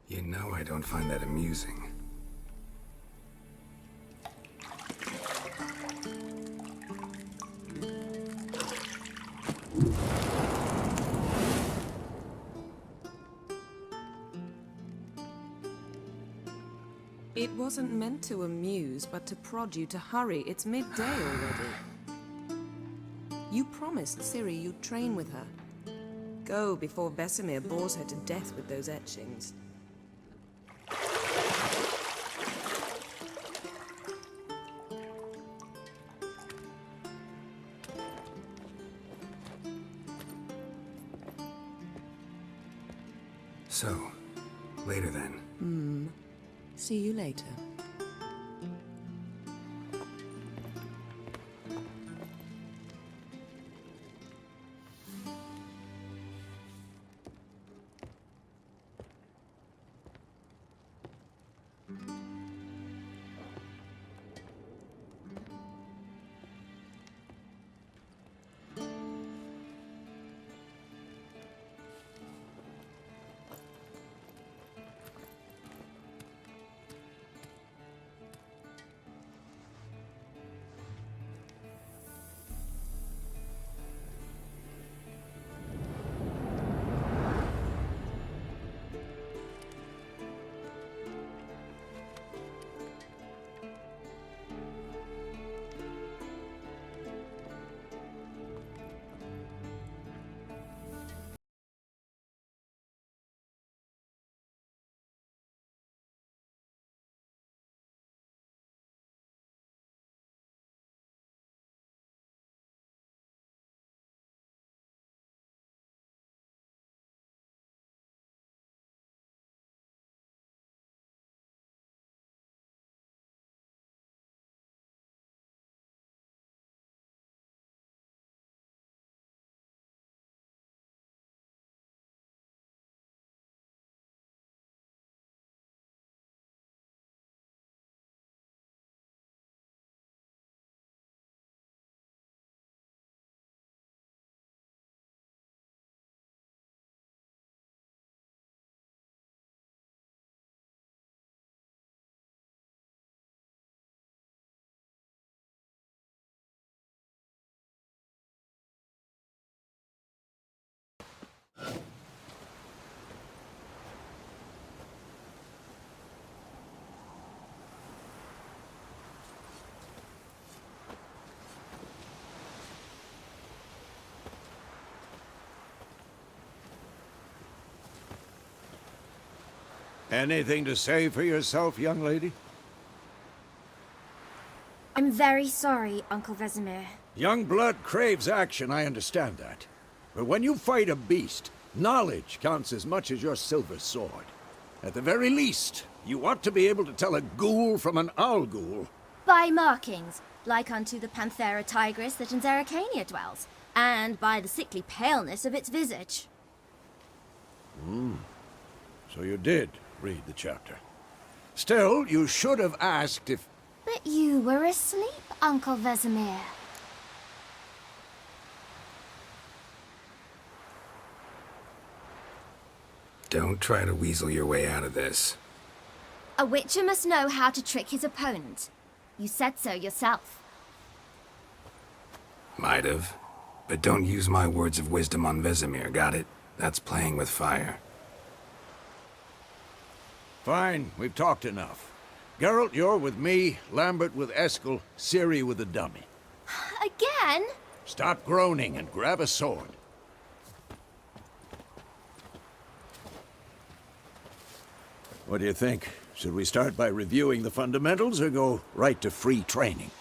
You know I don't find that amusing. It wasn't meant to amuse, but to prod you to hurry. It's midday already. You promised Ciri you'd train with her. Go before Vesemir bores her to death with those etchings. So, later then. See you later. Anything to say for yourself, young lady? I'm very sorry, Uncle Vesemir. Young blood craves action, I understand that. But when you fight a beast, knowledge counts as much as your silver sword. At the very least, you ought to be able to tell a ghoul from an owl ghoul. By markings, like unto the Panthera tigris that in Zerrikania dwells, and by the sickly paleness of its visage. So you did read the chapter. Still, you should have asked if... But you were asleep, Uncle Vesemir. Don't try to weasel your way out of this. A witcher must know how to trick his opponent. You said so yourself. Might have. But don't use my words of wisdom on Vesemir, got it? That's playing with fire. Fine, we've talked enough. Geralt, you're with me, Lambert with Eskel, Ciri with the dummy. Again? Stop groaning and grab a sword. What do you think? Should we start by reviewing the fundamentals or go right to free training?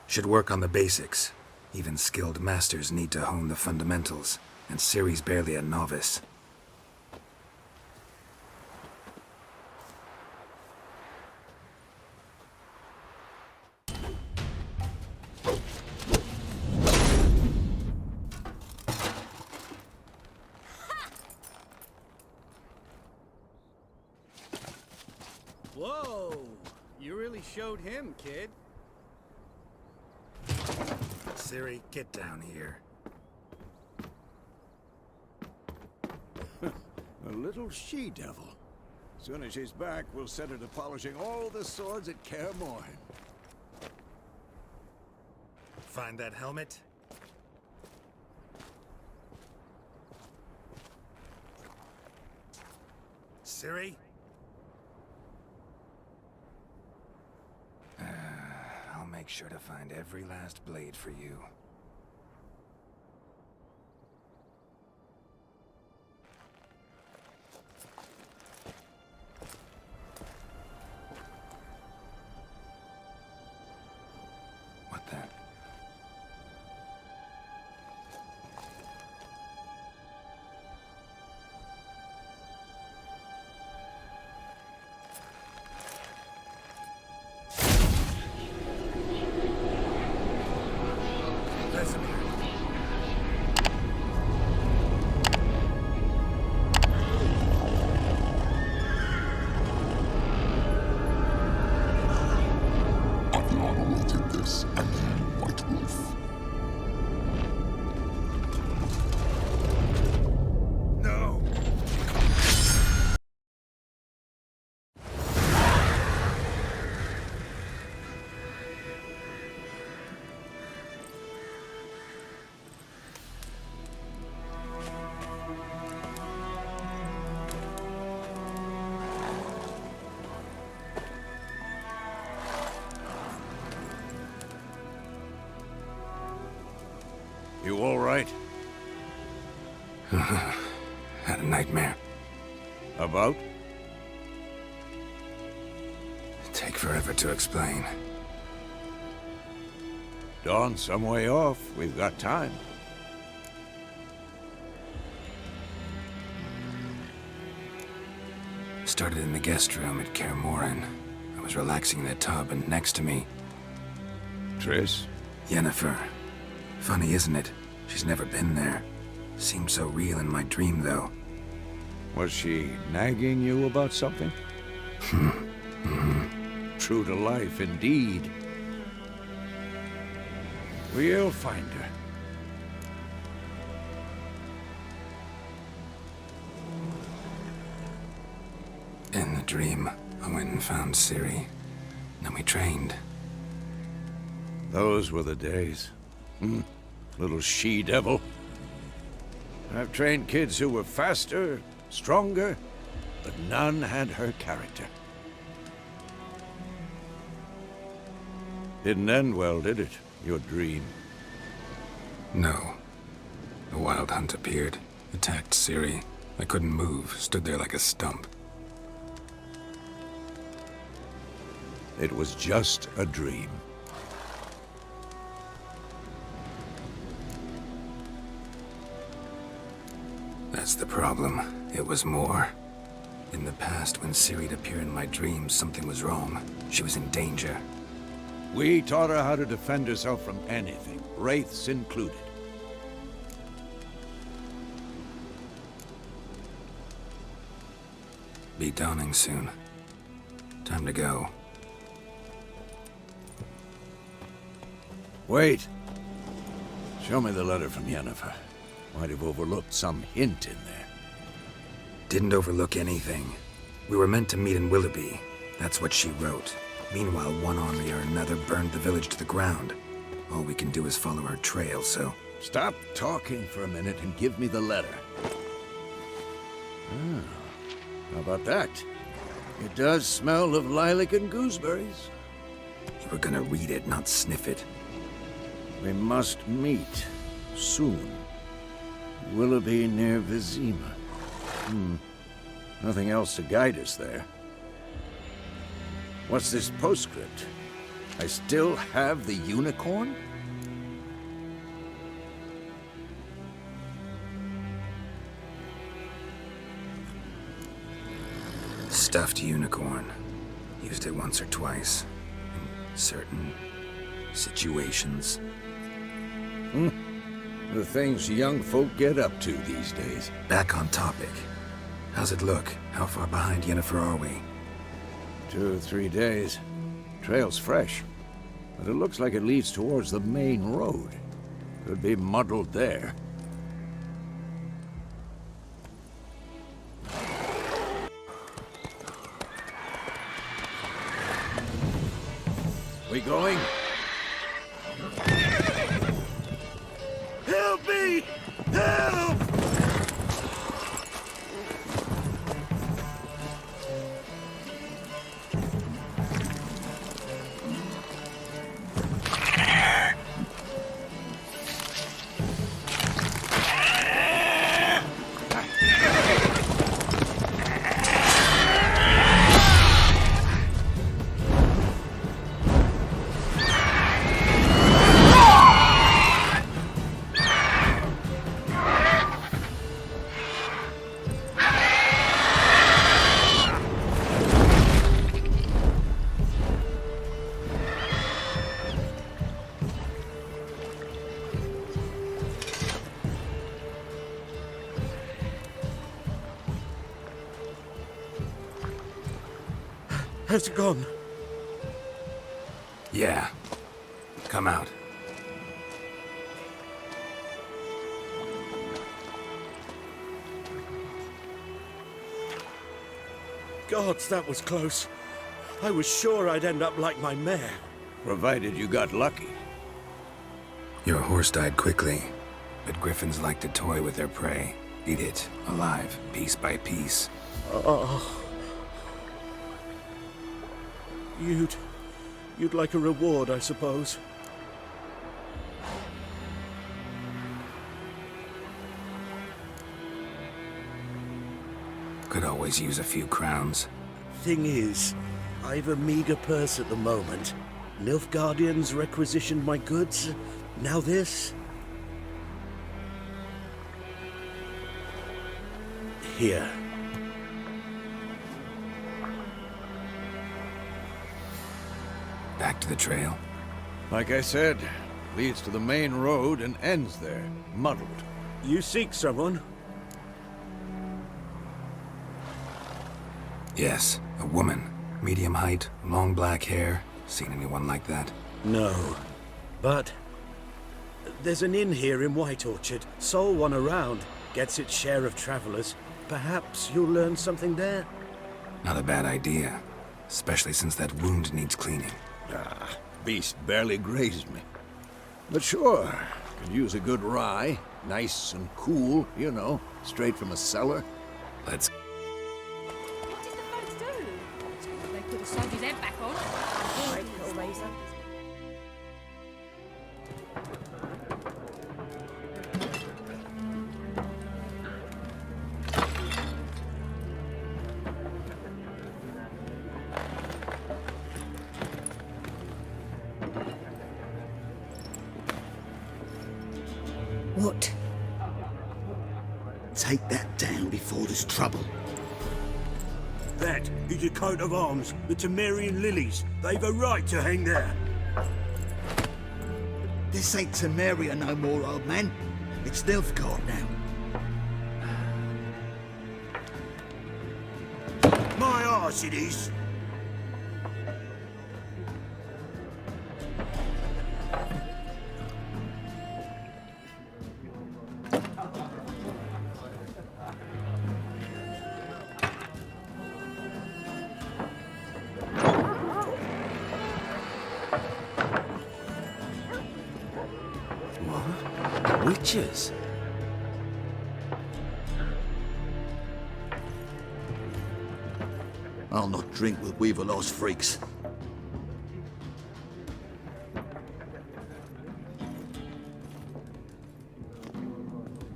Should work on the basics. Even skilled masters need to hone the fundamentals, and Ciri's barely a novice. Whoa! You really showed him, kid. Ciri, get down here. A little she-devil. Soon as she's back, we'll set her to polishing all the swords at Kaer Morhen. Find that helmet? Ciri? I'll make sure to find every last blade for you. What the? You all right? Had a nightmare. About? Take forever to explain. Dawn's some way off. We've got time. Started in the guest room at Kaer Morhen. I was relaxing in the tub, and next to me, Triss? Yennefer. Funny, isn't it? She's never been there. Seemed so real in my dream, though. Was she nagging you about something? True to life, indeed. We'll find her. In the dream, I went and found Ciri. Then we trained. Those were the days. Little she-devil. I've trained kids who were faster, stronger, but none had her character. Didn't end well, did it? Your dream? No. The Wild Hunt appeared, attacked Ciri. I couldn't move, stood there like a stump. It was just a dream. That's the problem. It was more. In the past, when Ciri'd appear in my dreams, something was wrong. She was in danger. We taught her how to defend herself from anything, wraiths included. Be dawning soon. Time to go. Wait. Show me the letter from Yennefer. Might have overlooked some hint in there. Didn't overlook anything. We were meant to meet in Willoughby. That's what she wrote. Meanwhile, one army or another burned the village to the ground. All we can do is follow her trail, so... Stop talking for a minute and give me the letter. How about that? It does smell of lilac and gooseberries. You were gonna read it, not sniff it. We must meet. Soon. Willoughby near Vizima. Nothing else to guide us there. What's this postscript? I still have the unicorn? Stuffed unicorn. Used it once or twice. In certain situations. The things young folk get up to these days. Back on topic. How's it look? How far behind Yennefer are we? 2 or 3 days. Trail's fresh, but it looks like it leads towards the main road. Could be muddled there. We going? Help me! Help! Has it gone? Yeah. Come out. Gods, that was close. I was sure I'd end up like my mare. Provided you got lucky. Your horse died quickly, but griffins like to toy with their prey. Eat it, alive, piece by piece. Oh. You'd like a reward, I suppose. Could always use a few crowns. Thing is, I've a meager purse at the moment. Nilfgaardians requisitioned my goods. Now this. Here. Back to the trail. Like I said, leads to the main road and ends there, muddled. You seek someone? Yes, a woman. Medium height, long black hair. Seen anyone like that? No. But there's an inn here in White Orchard. Sole one around. Gets its share of travelers. Perhaps you'll learn something there? Not a bad idea. Especially since that wound needs cleaning. Ah, beast barely grazed me. But sure, could use a good rye. Nice and cool, you know, straight from a cellar. Let's... What did the folks do? They put a soldier's head back on. Great little razor. What? Take that down before there's trouble. That is a coat of arms, the Temerian lilies. They've a right to hang there. This ain't Temeria no more, old man. It's Nilfgaard now. My arse it is. Witches? I'll not drink with Weaverlost freaks.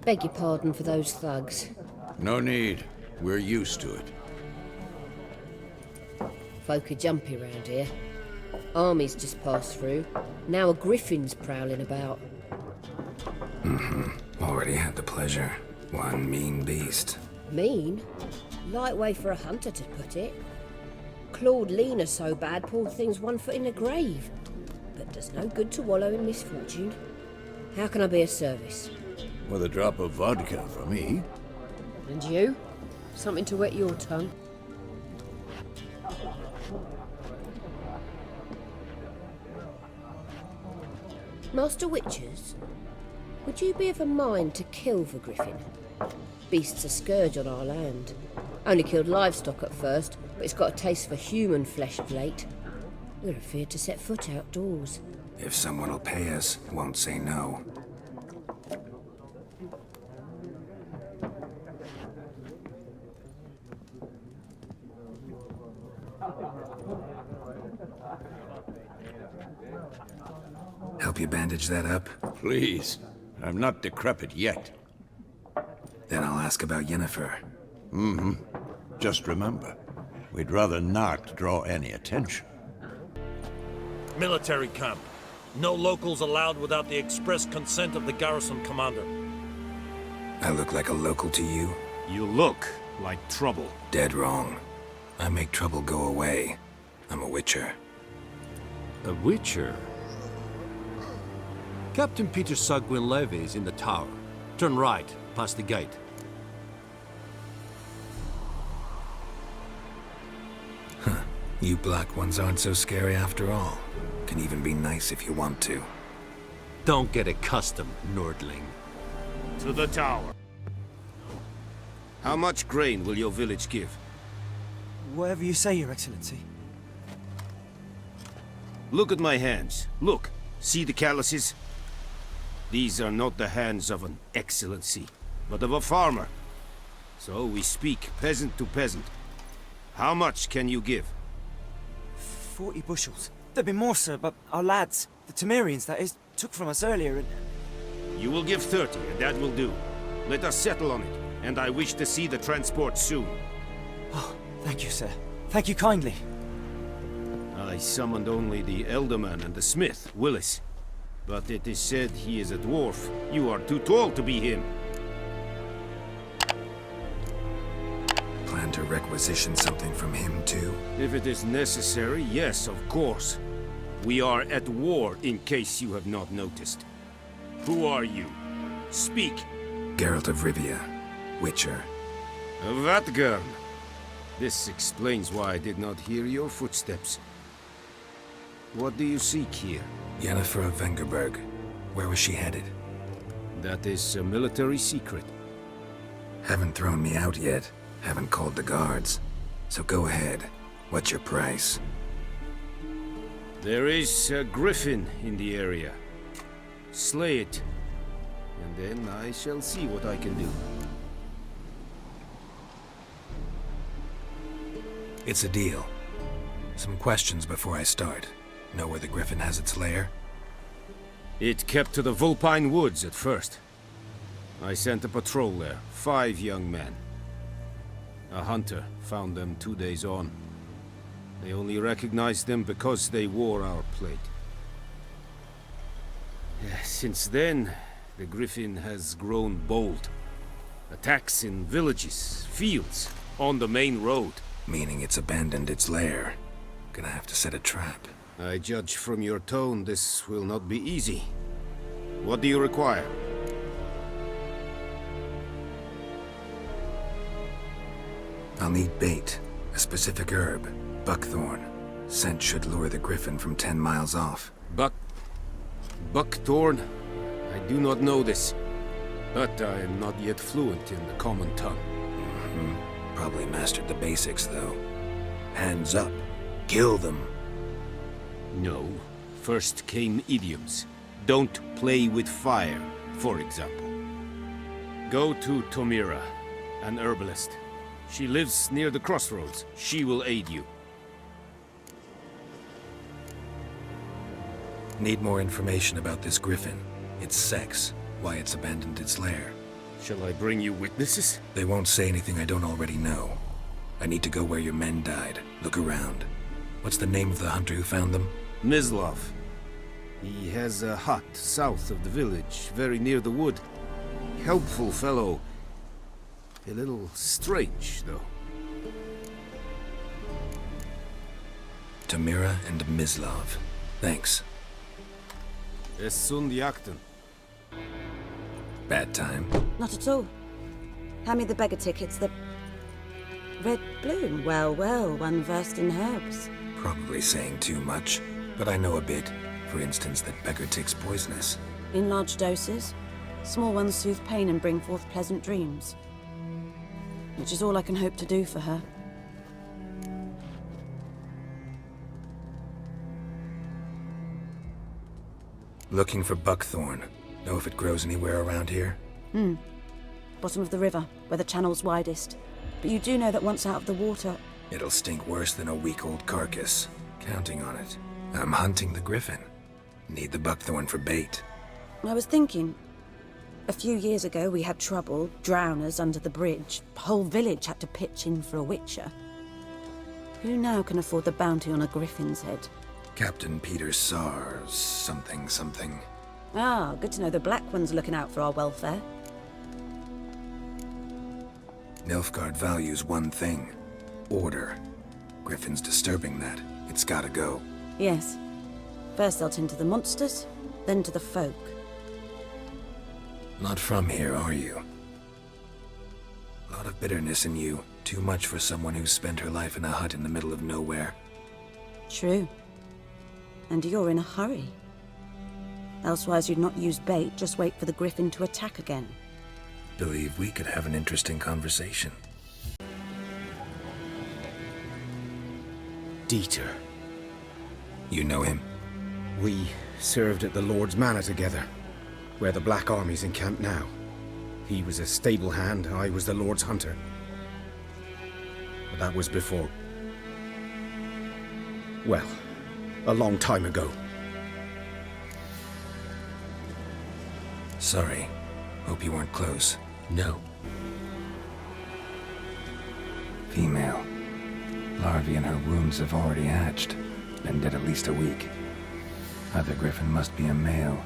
Beg your pardon for those thugs. No need. We're used to it. Folk are jumpy round here. Armies just passed through. Now a griffin's prowling about. Already had the pleasure. One mean beast. Mean? Light way for a hunter to put it. Clawed Lena so bad, poor thing's 1 foot in the grave. But does no good to wallow in misfortune. How can I be of service? With a drop of vodka for me. And you? Something to wet your tongue? Master Witchers? Would you be of a mind to kill the griffin? Beast's a scourge on our land. Only killed livestock at first, but it's got a taste for human flesh of late. We're afeard to set foot outdoors. If someone will pay us, won't say no. Help you bandage that up? Please. I'm not decrepit yet. Then I'll ask about Yennefer. Just remember, we'd rather not draw any attention. Military camp. No locals allowed without the express consent of the garrison commander. I look like a local to you? You look like trouble. Dead wrong. I make trouble go away. I'm a witcher. A witcher? Captain Peter Sagwin Levy is in the tower. Turn right, past the gate. Huh. You black ones aren't so scary after all. Can even be nice if you want to. Don't get accustomed, Nordling. To the tower. How much grain will your village give? Whatever you say, Your Excellency. Look at my hands. Look. See the calluses? These are not the hands of an excellency, but of a farmer. So we speak peasant to peasant. How much can you give? 40 bushels. There'd be more, sir, but our lads, the Temerians, that is, took from us earlier and... You will give 30, and that will do. Let us settle on it, and I wish to see the transport soon. Oh, thank you, sir. Thank you kindly. I summoned only the Elderman and the smith, Willis. But it is said he is a dwarf. You are too tall to be him. Plan to requisition something from him, too? If it is necessary, yes, of course. We are at war, in case you have not noticed. Who are you? Speak. Geralt of Rivia, Witcher. Vatgern. This explains why I did not hear your footsteps. What do you seek here? Yennefer of Vengerberg. Where was she headed? That is a military secret. Haven't thrown me out yet. Haven't called the guards. So go ahead. What's your price? There is a griffin in the area. Slay it, and then I shall see what I can do. It's a deal. Some questions before I start. Know where the griffin has its lair? It kept to the Vulpine Woods at first. I sent a patrol there, 5 young men. A hunter found them 2 days on. They only recognized them because they wore our plate. Since then, the griffin has grown bold. Attacks in villages, fields, on the main road. Meaning it's abandoned its lair. Gonna have to set a trap. I judge from your tone this will not be easy. What do you require? I'll need bait. A specific herb. Buckthorn. Scent should lure the griffin from 10 miles off. Buckthorn? I do not know this. But I am not yet fluent in the common tongue. Probably mastered the basics, though. Hands up. Kill them. No. First came idioms. Don't play with fire, for example. Go to Tomira, an herbalist. She lives near the crossroads. She will aid you. Need more information about this griffin. Its sex, why it's abandoned its lair. Shall I bring you witnesses? They won't say anything I don't already know. I need to go where your men died. Look around. What's the name of the hunter who found them? Mislav. He has a hut south of the village, very near the wood. Helpful fellow. A little strange, though. Tamira and Mislav. Thanks. Es sunt jakten. Bad time? Not at all. Hand me the beggar tickets, the... Red bloom. Well, well, one versed in herbs. Probably saying too much, but I know a bit. For instance, that beggar tick's poisonous. In large doses. Small ones soothe pain and bring forth pleasant dreams. Which is all I can hope to do for her. Looking for buckthorn. Know if it grows anywhere around here? Bottom of the river, where the channel's widest. But you do know that once out of the water... It'll stink worse than a week-old carcass. Counting on it. I'm hunting the griffin. Need the buckthorn for bait. I was thinking... A few years ago we had trouble, drowners under the bridge. The whole village had to pitch in for a witcher. Who now can afford the bounty on a griffin's head? Captain Peter Sars, something. Ah, good to know the Black One's looking out for our welfare. Nilfgaard values one thing. Order. Griffin's disturbing that. It's gotta go. Yes. First they'll tend to the monsters, then to the folk. Not from here, are you? A lot of bitterness in you. Too much for someone who's spent her life in a hut in the middle of nowhere. True. And you're in a hurry. Elsewise you'd not use bait, just wait for the griffin to attack again. Believe we could have an interesting conversation. Dieter. You know him? We served at the Lord's Manor together, where the Black Army's encamped now. He was a stable hand, I was the Lord's hunter. But that was before... well, a long time ago. Sorry. Hope you weren't close. No. Female. Larvae in her wounds have already hatched. Been dead at least a week. Other griffin must be a male.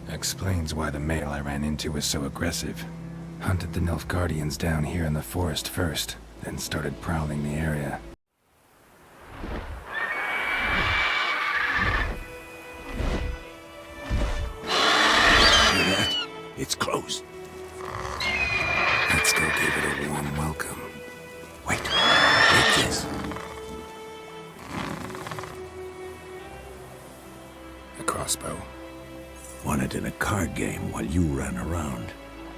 Explains why the male I ran into was so aggressive. Hunted the Nilfgaardians down here in the forest first, then started prowling the area. Hear that? It's closed. Let's go give it a warm welcome. Wait. Take this. A crossbow. Won it in a card game while you ran around.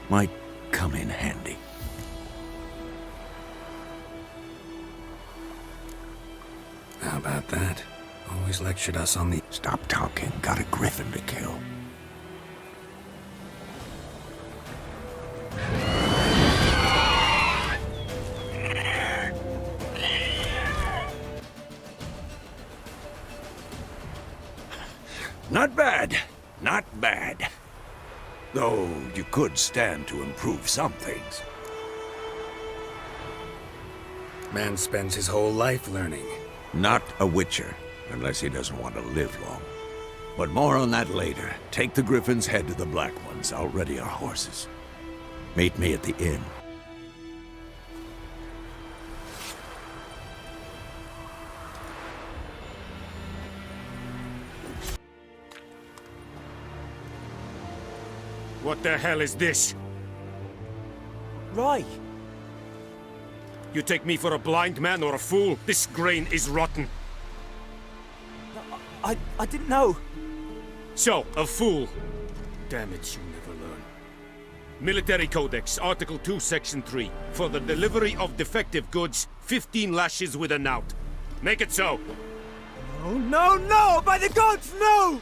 Might come in handy. How about that? Always lectured us on the... Stop talking. Got a griffin to kill. Not bad. Not bad. Though you could stand to improve some things. Man spends his whole life learning. Not a witcher, unless he doesn't want to live long. But more on that later. Take the griffin's head to the Black Ones. I'll ready our horses. Meet me at the inn. What the hell is this? Right. You take me for a blind man or a fool? This grain is rotten. I didn't know. So, a fool. Damn it, you never learn. Military Codex, Article 2, Section 3. For the delivery of defective goods, 15 lashes with a knout. Make it so. No, no, no! By the gods, no!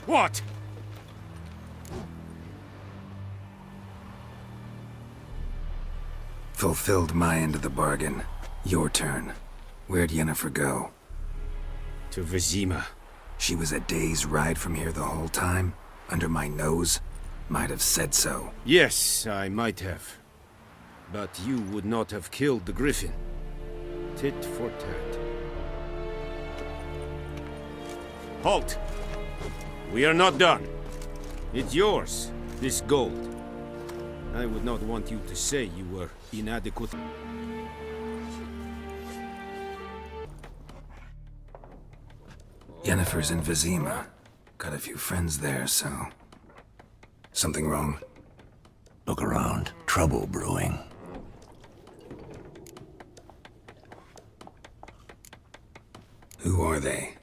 What? Fulfilled my end of the bargain. Your turn. Where'd Yennefer go? To Vizima. She was a day's ride from here the whole time? Under my nose? Might have said so. Yes, I might have. But you would not have killed the griffin. Tit for tat. Halt! We are not done. It's yours, this gold. I would not want you to say you were inadequate. Yennefer's in Vizima. Got a few friends there, so... Something wrong? Look around. Trouble brewing. Who are they?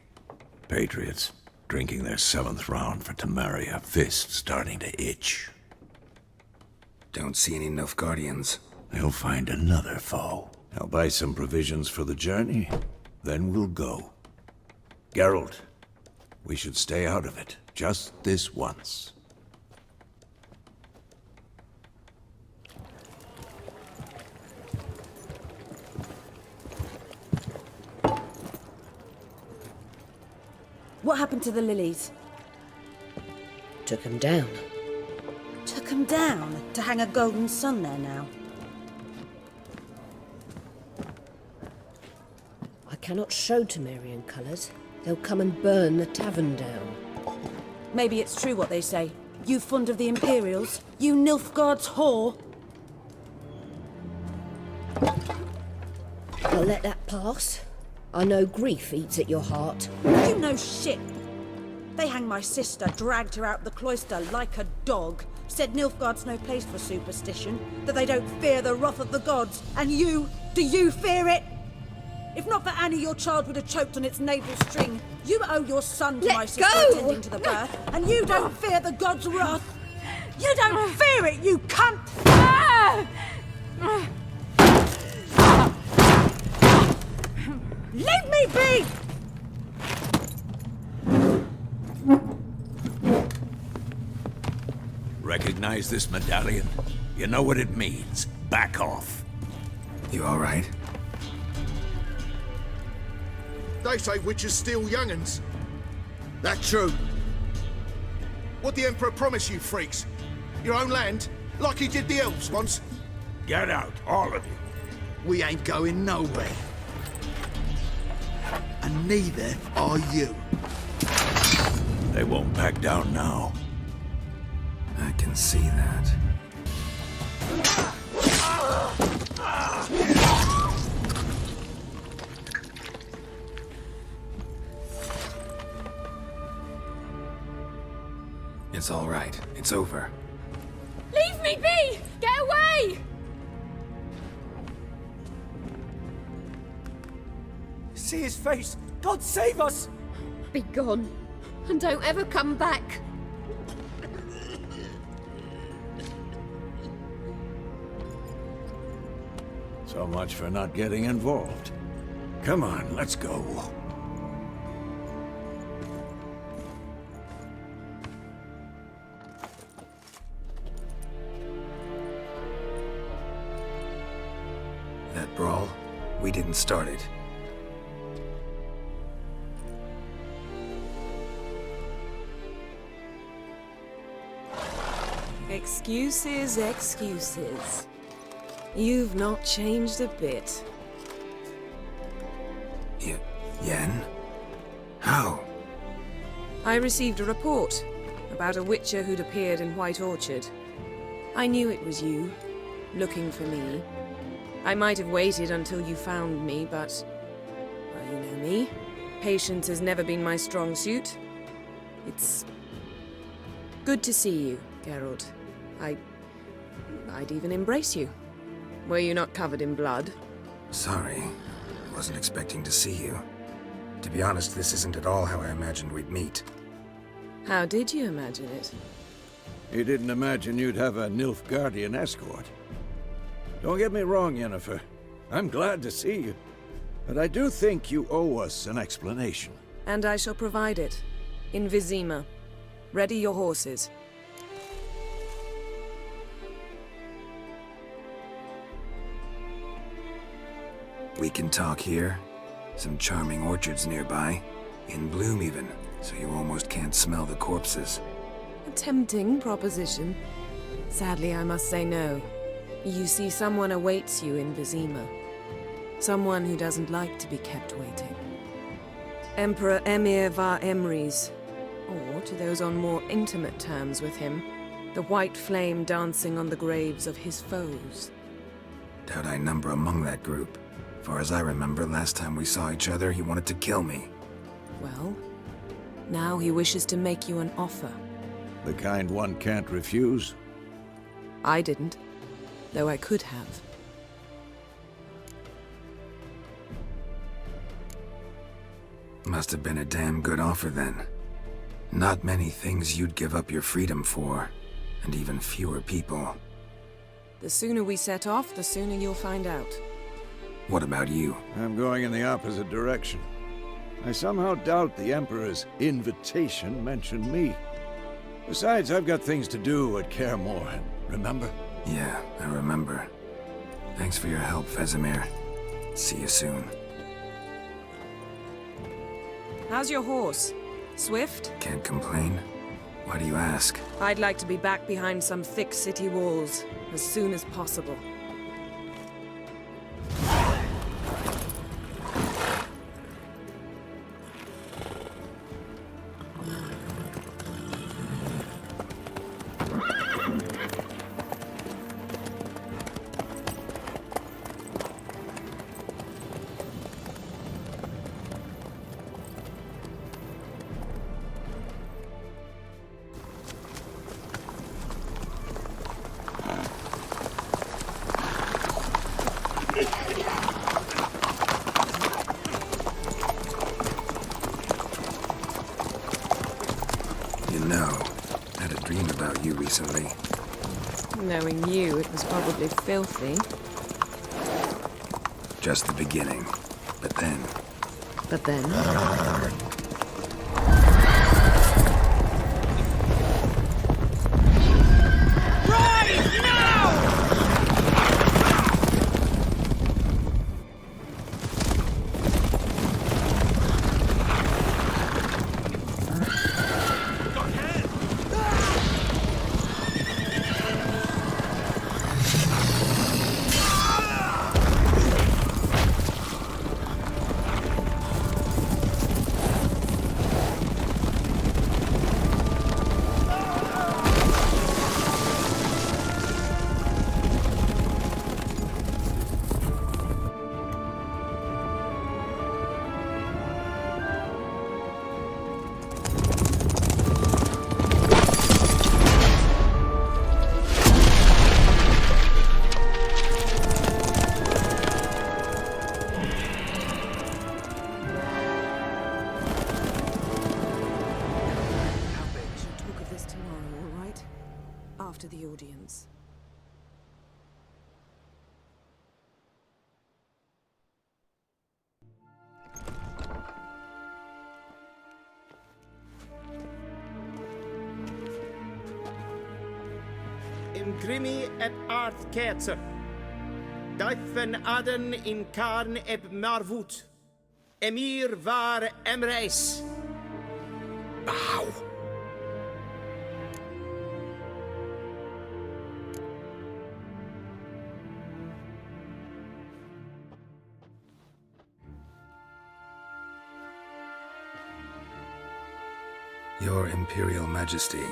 Patriots. Drinking their 7th round for Temeria. Fist starting to itch. Don't see any Nilfgaardians. They'll find another foe. I'll buy some provisions for the journey. Then we'll go. Geralt, we should stay out of it. Just this once. What happened to the lilies? Took 'em down. Took 'em down to hang a golden sun there now. I cannot show Temerian colours. They'll come and burn the tavern down. Maybe it's true what they say. You fond of the Imperials? You Nilfgaard's whore? I'll let that pass. I know grief eats at your heart. You know shit. They hanged my sister, dragged her out the cloister like a dog. Said Nilfgaard's no place for superstition, that they don't fear the wrath of the gods. And you, do you fear it? If not for Annie, your child would have choked on its navel string. You owe your son to my sister attending to the birth, and you don't fear the gods' wrath. You don't fear it, you cunt! Leave me be! Recognize this medallion? You know what it means. Back off. You all right? They say witches steal young'uns. That true? What the Emperor promised you freaks? Your own land? Like he did the elves once? Get out, all of you. We ain't going nowhere. And neither are you. They won't back down now. I can see that. It's all right. It's over. Leave me be! Get away! See his face! God save us! Be gone, and don't ever come back. So much for not getting involved. Come on, let's go. That brawl, we didn't start it. Excuses, excuses. You've not changed a bit. Yen? How? I received a report about a witcher who'd appeared in White Orchard. I knew it was you, looking for me. I might have waited until you found me, but... well, you know me. Patience has never been my strong suit. It's... good to see you, Geralt. I'd even embrace you. Were you not covered in blood? Sorry. Wasn't expecting to see you. To be honest, this isn't at all how I imagined we'd meet. How did you imagine it? You didn't imagine you'd have a Nilfgaardian escort. Don't get me wrong, Yennefer. I'm glad to see you. But I do think you owe us an explanation. And I shall provide it. In Vizima. Ready your horses. We can talk here. Some charming orchards nearby. In bloom even, so you almost can't smell the corpses. A tempting proposition. Sadly, I must say no. You see, someone awaits you in Vizima. Someone who doesn't like to be kept waiting. Emperor Emir var Emrys. Or, to those on more intimate terms with him, the white flame dancing on the graves of his foes. Doubt I number among that group. Far as I remember, last time we saw each other, he wanted to kill me. Well, Now he wishes to make you an offer. The kind one can't refuse. I didn't, though I could have. Must have been a damn good offer then. Not many things you'd give up your freedom for, and even fewer people. The sooner we set off, the sooner you'll find out. What about you? I'm going in the opposite direction. I somehow doubt the Emperor's invitation mentioned me. Besides, I've got things to do at Kaer Morhen, remember? Yeah, I remember. Thanks for your help, Vesemir. See you soon. How's your horse? Swift? Can't complain. Why do you ask? I'd like to be back behind some thick city walls as soon as possible. You know, I had a dream about you recently. Knowing you, it was probably filthy. Just the beginning. But then... But then? After the audience. In grimi eb art ketzer. Duifen aden in karn eb marvoet. Emir var emreis. Bow. Your Imperial Majesty.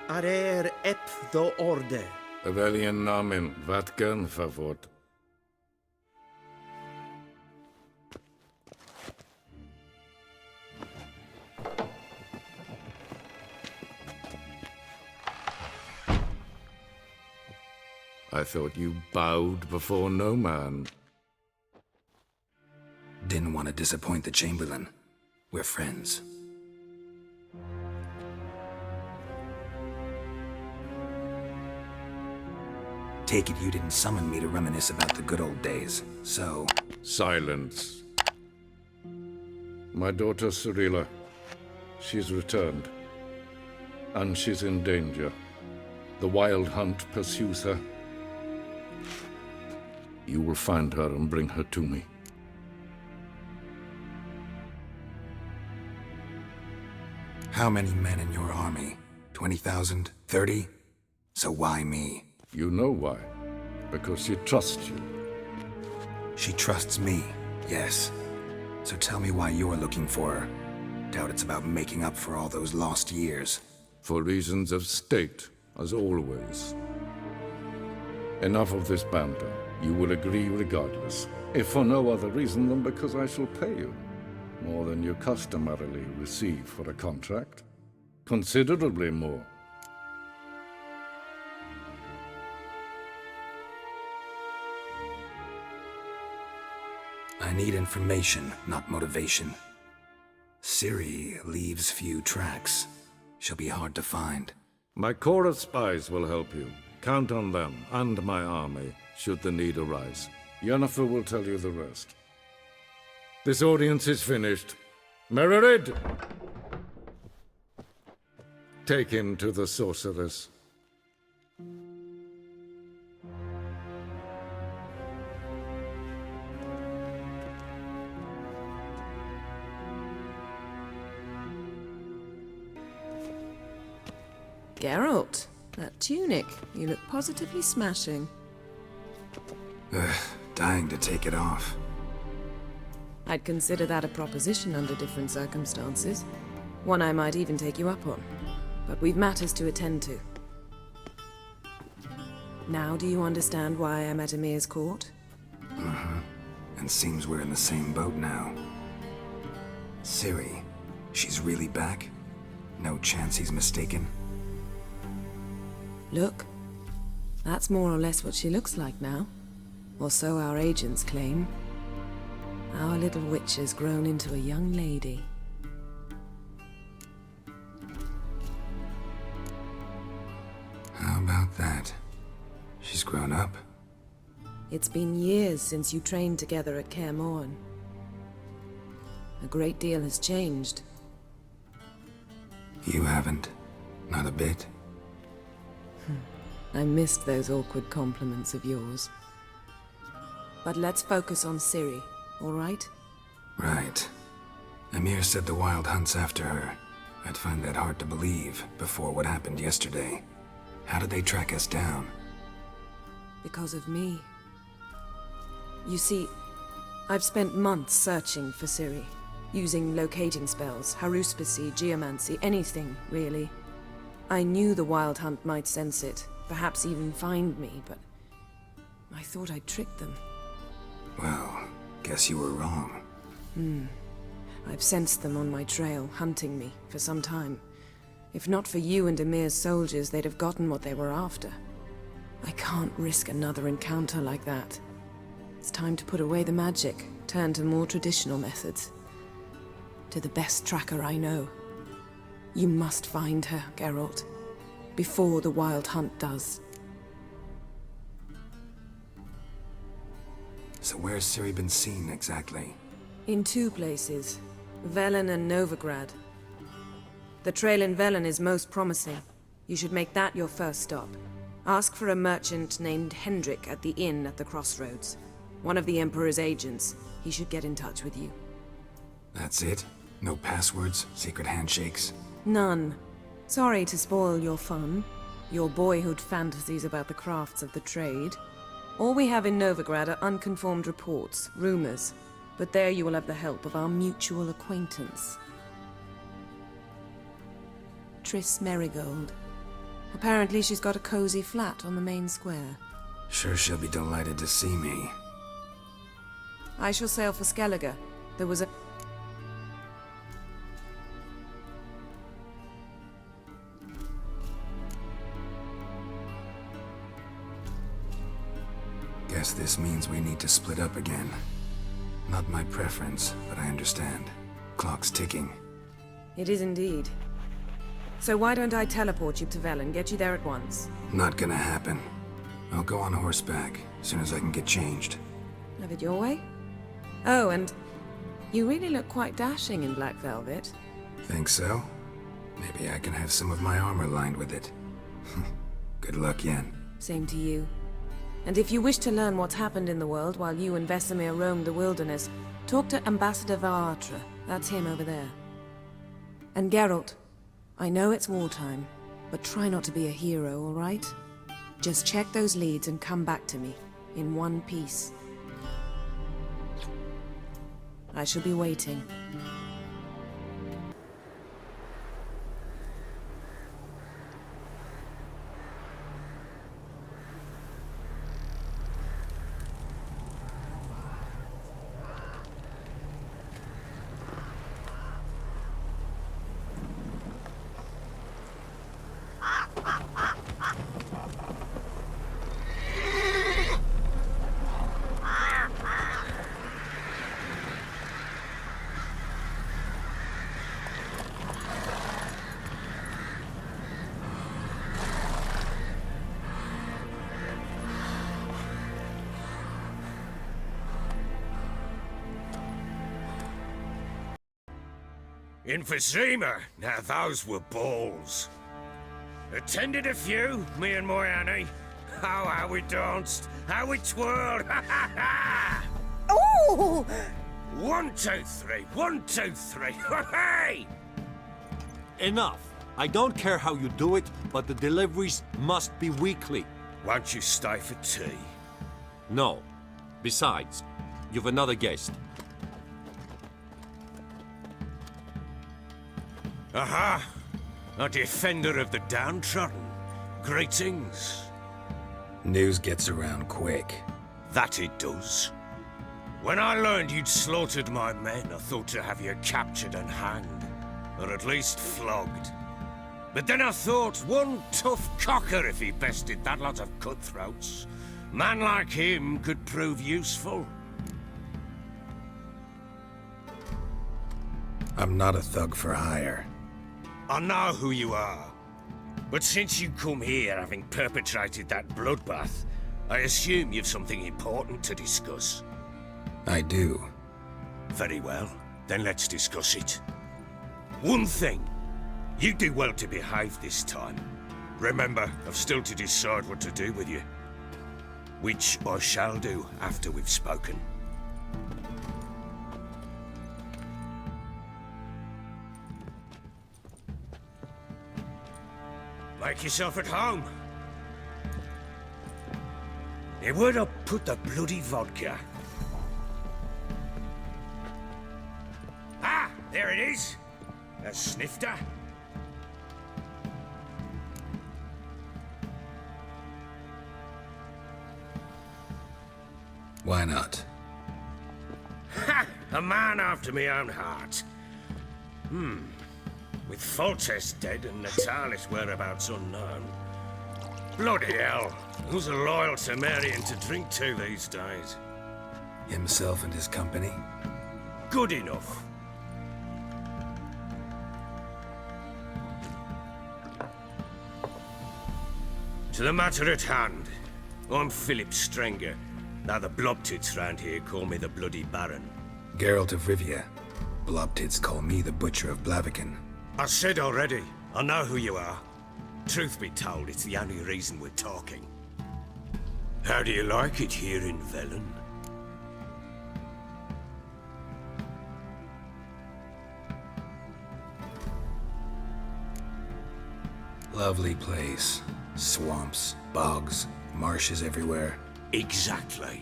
Arer ep do orde. Weljen namen Vatkan favort. I thought you bowed before no man. Didn't want to disappoint the Chamberlain. We're friends. Take it you didn't summon me to reminisce about the good old days, so... Silence. My daughter Cirilla, she's returned. And she's in danger. The Wild Hunt pursues her. You will find her and bring her to me. How many men in your army? 20,000? 30? So why me? You know why. Because she trusts you. She trusts me, yes. So tell me why you're looking for her. Doubt it's about making up for all those lost years. For reasons of state, as always. Enough of this banter. You will agree regardless. If for no other reason than because I shall pay you. More than you customarily receive for a contract. Considerably more. I need information, not motivation. Ciri leaves few tracks. She'll be hard to find. My corps of spies will help you. Count on them and my army, should the need arise. Yennefer will tell you the rest. This audience is finished. Mererid! Take him to the sorceress. Geralt, that tunic. You look positively smashing. Ugh, dying to take it off. I'd consider that a proposition under different circumstances. One I might even take you up on. But we've matters to attend to. Now do you understand why I'm at Emir's court? And seems we're in the same boat now. Ciri, she's really back? No chance he's mistaken? Look, that's more or less what she looks like now. Or so our agents claim. Our little witch has grown into a young lady. How about that? She's grown up? It's been years since you trained together at Kaer Morhen. A great deal has changed. You haven't. Not a bit. I missed those awkward compliments of yours. But let's focus on Ciri, all right? Right. Emir said the Wild Hunt's after her. I'd find that hard to believe before what happened yesterday. How did they track us down? Because of me. You see, I've spent months searching for Ciri, using locating spells, haruspicy, geomancy, anything, really. I knew the Wild Hunt might sense it, perhaps even find me, but I thought I'd tricked them. Well, guess you were wrong. I've sensed them on my trail, hunting me, for some time. If not for you and Emir's soldiers, they'd have gotten what they were after. I can't risk another encounter like that. It's time to put away the magic, turn to more traditional methods. To the best tracker I know. You must find her, Geralt. Before the Wild Hunt does. So where's Ciri been seen, exactly? In two places. Velen and Novigrad. The trail in Velen is most promising. You should make that your first stop. Ask for a merchant named Hendrik at the inn at the crossroads. One of the Emperor's agents. He should get in touch with you. That's it? No passwords, secret handshakes? None. Sorry to spoil your fun, your boyhood fantasies about the crafts of the trade. All we have in Novigrad are unconfirmed reports, rumors. But there you will have the help of our mutual acquaintance. Triss Merigold. Apparently she's got a cozy flat on the main square. Sure she'll be delighted to see me. I shall sail for Skellige. There was a... Guess this means we need to split up again. Not my preference, but I understand. Clock's ticking. It is indeed. So why don't I teleport you to Velen, get you there at once? Not gonna happen. I'll go on horseback, as soon as I can get changed. Have it your way? Oh, and you really look quite dashing in black velvet. Think so? Maybe I can have some of my armor lined with it. Good luck, Yen. Same to you. And if you wish to learn what's happened in the world while you and Vesemir roamed the wilderness, talk to Ambassador Varatra. That's him over there. And Geralt, I know it's wartime, but try not to be a hero, all right? Just check those leads and come back to me, in one piece. I shall be waiting. Emphysema, now those were balls. Attended a few, me and my Annie. Oh, how we danced, how we twirled, ha ha ha! Oh! 1, 2, 3, 1, 2, 3, hey! Enough. I don't care how you do it, but the deliveries must be weekly. Won't you stay for tea? No. Besides, you've another guest. Aha! A defender of the downtrodden. Greetings. News gets around quick. That it does. When I learned you'd slaughtered my men, I thought to have you captured and hanged. Or at least flogged. But then I thought, one tough cocker if he bested that lot of cutthroats. Man like him could prove useful. I'm not a thug for hire. I know who you are. But since you come here having perpetrated that bloodbath, I assume you've something important to discuss. I do. Very well, then let's discuss it. One thing. You do well to behave this time. Remember, I've still to decide what to do with you. Which I shall do after we've spoken. Make yourself at home. Hey, where'd I put the bloody vodka? Ah, there it is. A snifter. Why not? Ha! A man after my own heart. With Foltest dead and Natalis whereabouts unknown. Bloody hell, who's a loyal Temerian to drink to these days? Himself and his company? Good enough. To the matter at hand, I'm Philip Strenger. Now the Blobtits round here call me the Bloody Baron. Geralt of Rivia. Blobtits call me the Butcher of Blaviken. I said already, I know who you are. Truth be told, it's the only reason we're talking. How do you like it here in Velen? Lovely place. Swamps, bogs, marshes everywhere. Exactly.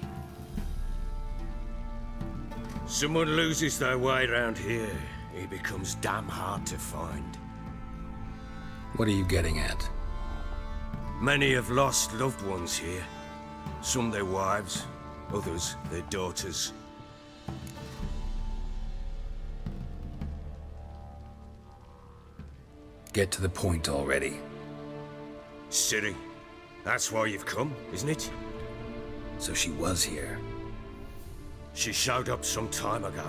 Someone loses their way around here, he becomes damn hard to find. What are you getting at? Many have lost loved ones here. Some their wives, others their daughters. Get to the point already. Ciri, that's why you've come, isn't it? So she was here. She showed up some time ago.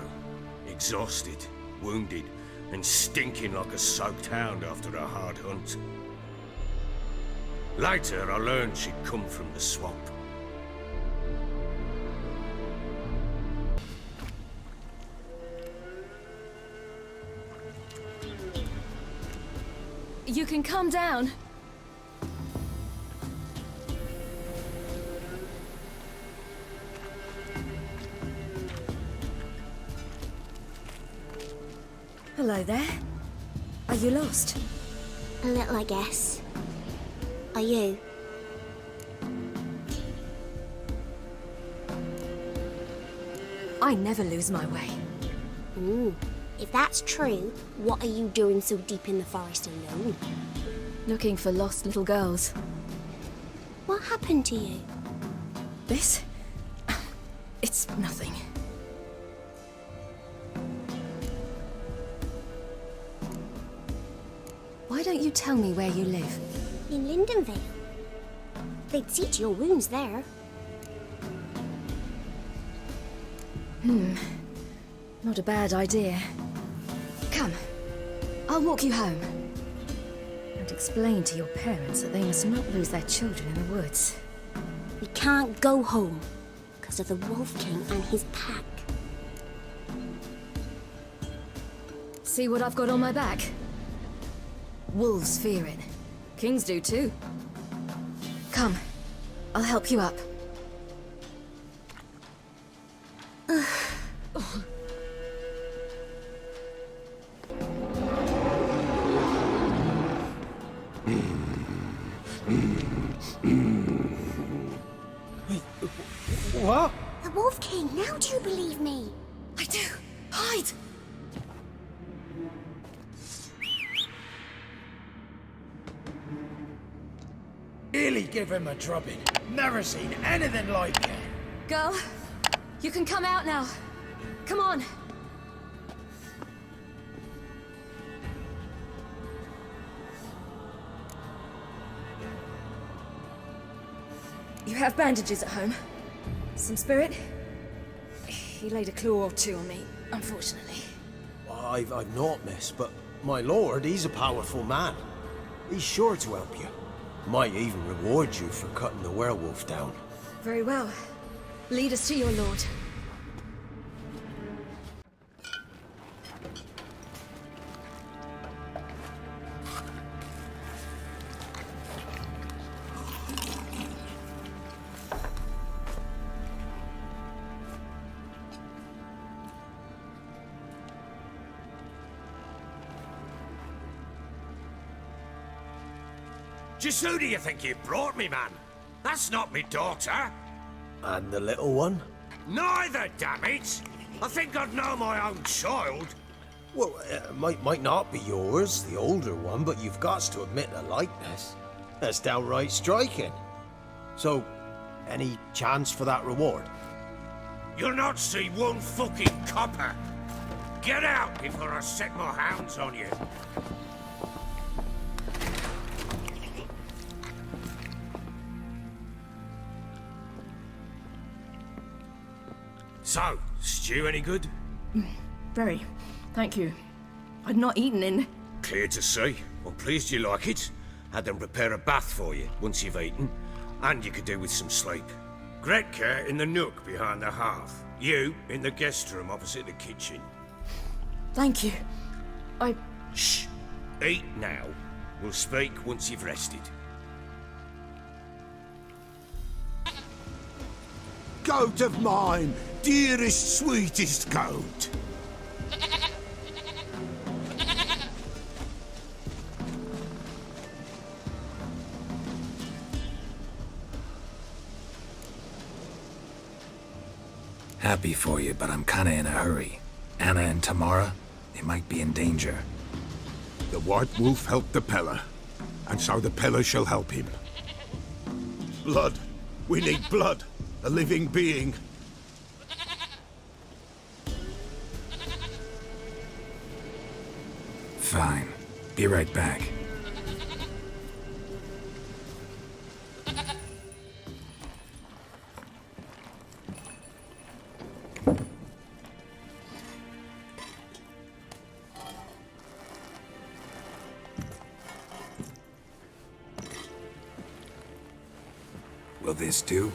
Exhausted, wounded, and stinking like a soaked hound after a hard hunt. Later, I learned she'd come from the swamp. You can come down. Hello there. Are you lost? A little, I guess. Are you? I never lose my way. If that's true, what are you doing so deep in the forest alone? Looking for lost little girls. What happened to you? This? It's nothing. Why don't you tell me where you live? In Lindenvale. They'd see to your wounds there. Not a bad idea. Come, I'll walk you home. And explain to your parents that they must not lose their children in the woods. We can't go home because of the Wolf King and his pack. See what I've got on my back? Wolves fear it. Kings do too. Come, I'll help you up. What? The Wolf King, now do you believe me? I do. Hide! Really give him a drubbing. Never seen anything like it. Girl, you can come out now. Come on. You have bandages at home? Some spirit? He laid a claw or two on me, unfortunately. I've not, miss, but my lord, he's a powerful man. He's sure to help you. Might even reward you for cutting the werewolf down. Very well. Lead us to your lord. Just who do you think you brought me, man? That's not me daughter. And the little one? Neither, damn it! I think I'd know my own child. Well, might not be yours, the older one, but you've got to admit the likeness. That's downright striking. So, any chance for that reward? You'll not see one fucking copper. Get out before I set my hounds on you. So, stew any good? Very. Thank you. I'd not eaten in... Clear to see. I'm pleased you like it. Had them prepare a bath for you once you've eaten, and you could do with some sleep. Gretka in the nook behind the hearth. You in the guest room opposite the kitchen. Thank you. Shh. Eat now. We'll speak once you've rested. Goat of mine, dearest, sweetest goat. Happy for you, but I'm kinda in a hurry. Anna and Tamara, they might be in danger. The White Wolf helped the Peller, and so the Peller shall help him. Blood. We need blood. A living being. Fine. Be right back. Will this do?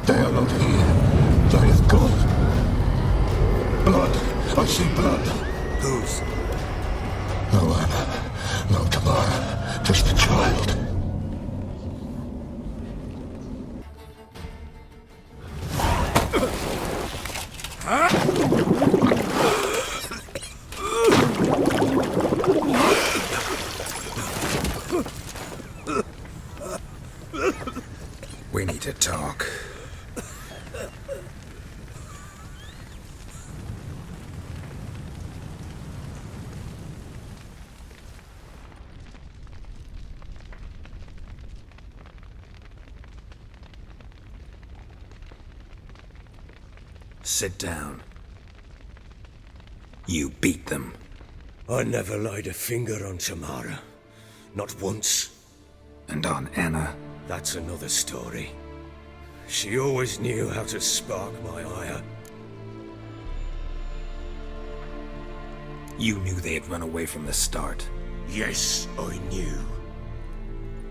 They are not here. They have gone. Blood. I see blood. Whose? No Anna. No Tamara. Just a child. We need to talk. Sit down. You beat them. I never laid a finger on Tamara. Not once. And on Anna? That's another story. She always knew how to spark my ire. You knew they had run away from the start. Yes, I knew.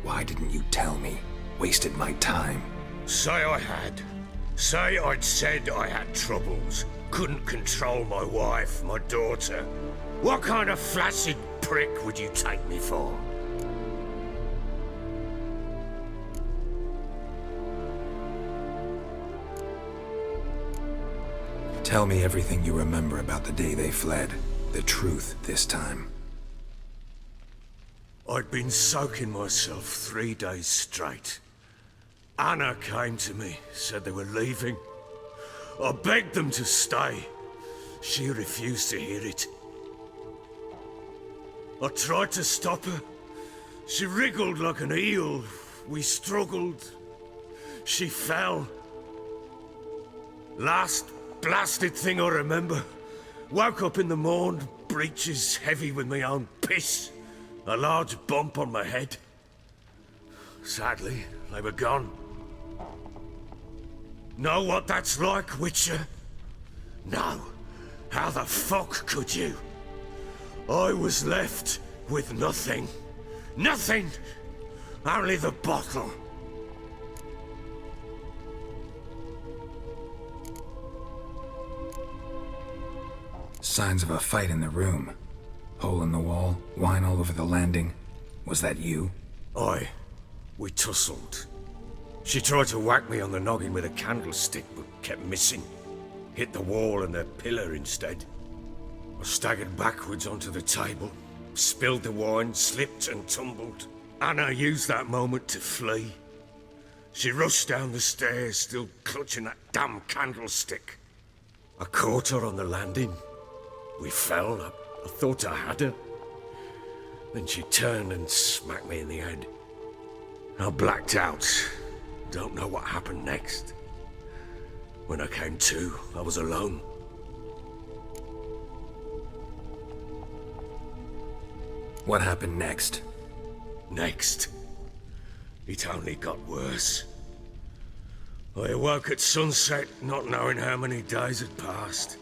Why didn't you tell me? Wasted my time. Say I had. Say I'd said I had troubles. Couldn't control my wife, my daughter. What kind of flaccid prick would you take me for? Tell me everything you remember about the day they fled. The truth this time. I'd been soaking myself 3 days straight. Anna came to me, said they were leaving. I begged them to stay. She refused to hear it. I tried to stop her. She wriggled like an eel. We struggled. She fell. Last blasted thing I remember. Woke up in the morn, breeches heavy with my own piss. A large bump on my head. Sadly, they were gone. Know what that's like, Witcher? No. How the fuck could you? I was left with nothing. Nothing! Only the bottle. Signs of a fight in the room. Hole in the wall, wine all over the landing. Was that you? Aye. We tussled. She tried to whack me on the noggin with a candlestick, but kept missing. Hit the wall and the pillar instead. I staggered backwards onto the table, spilled the wine, slipped and tumbled. Anna used that moment to flee. She rushed down the stairs, still clutching that damn candlestick. I caught her on the landing. We fell. I thought I had her. Then she turned and smacked me in the head. I blacked out. Don't know what happened next. When I came to, I was alone. What happened next? Next? It only got worse. I awoke at sunset, not knowing how many days had passed.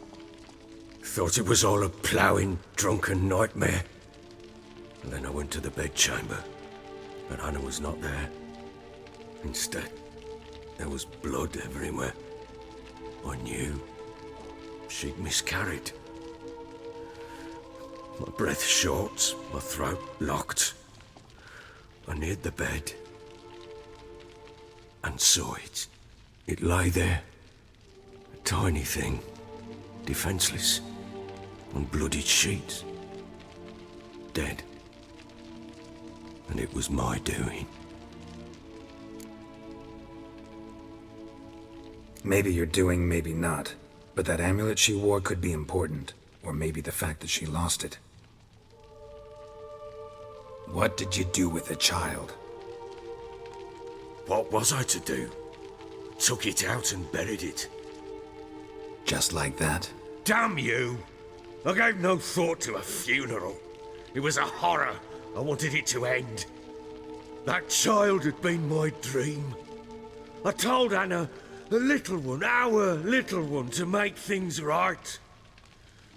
Thought it was all a ploughing, drunken nightmare. And then I went to the bedchamber, but Anna was not there. Instead, there was blood everywhere. I knew she'd miscarried. My breath short, my throat locked. I neared the bed and saw it. It lay there, a tiny thing, defenseless, on bloodied sheets, dead. And it was my doing. Maybe you're doing, maybe not. But that amulet she wore could be important. Or maybe the fact that she lost it. What did you do with the child? What was I to do? Took it out and buried it. Just like that? Damn you! I gave no thought to a funeral. It was a horror. I wanted it to end. That child had been my dream. I told Anna, the little one, our little one, to make things right.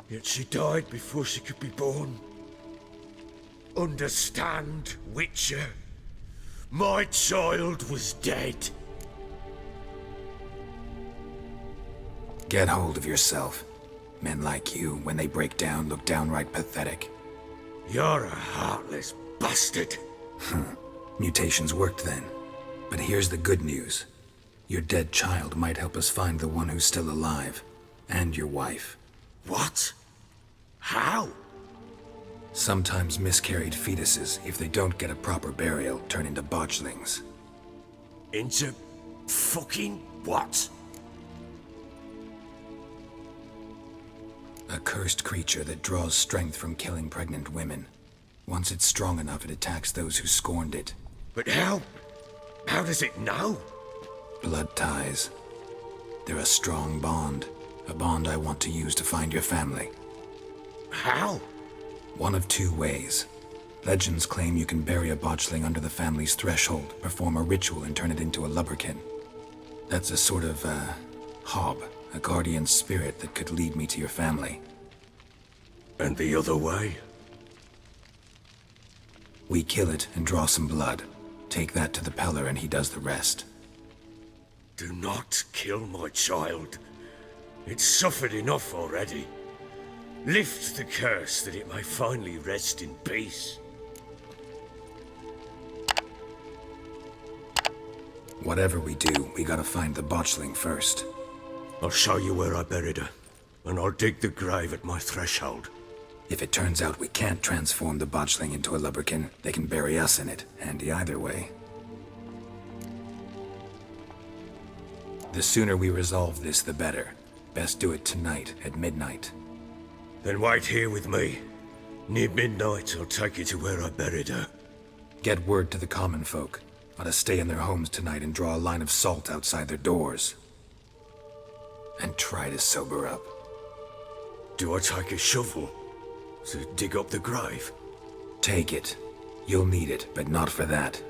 Yet she died before she could be born. Understand, Witcher? My child was dead. Get hold of yourself. Men like you, when they break down, look downright pathetic. You're a heartless bastard. Mutations worked then. But here's the good news. Your dead child might help us find the one who's still alive. And your wife. What? How? Sometimes miscarried fetuses, if they don't get a proper burial, turn into botchlings. Into fucking what? A cursed creature that draws strength from killing pregnant women. Once it's strong enough, it attacks those who scorned it. But how? How does it know? Blood ties. They're a strong bond. A bond I want to use to find your family. How? One of two ways. Legends claim you can bury a botchling under the family's threshold, perform a ritual, and turn it into a lubberkin. That's a sort of, hob, a guardian spirit that could lead me to your family. And the other way? We kill it and draw some blood. Take that to the Peller and he does the rest. Do not kill my child. It's suffered enough already. Lift the curse that it may finally rest in peace. Whatever we do, we gotta find the botchling first. I'll show you where I buried her, and I'll dig the grave at my threshold. If it turns out we can't transform the botchling into a lubberkin, they can bury us in it. Handy either way. The sooner we resolve this, the better. Best do it tonight, at midnight. Then wait here with me. Near midnight, I'll take you to where I buried her. Get word to the common folk. Ought to stay in their homes tonight and draw a line of salt outside their doors. And try to sober up. Do I take a shovel to dig up the grave? Take it. You'll need it, but not for that.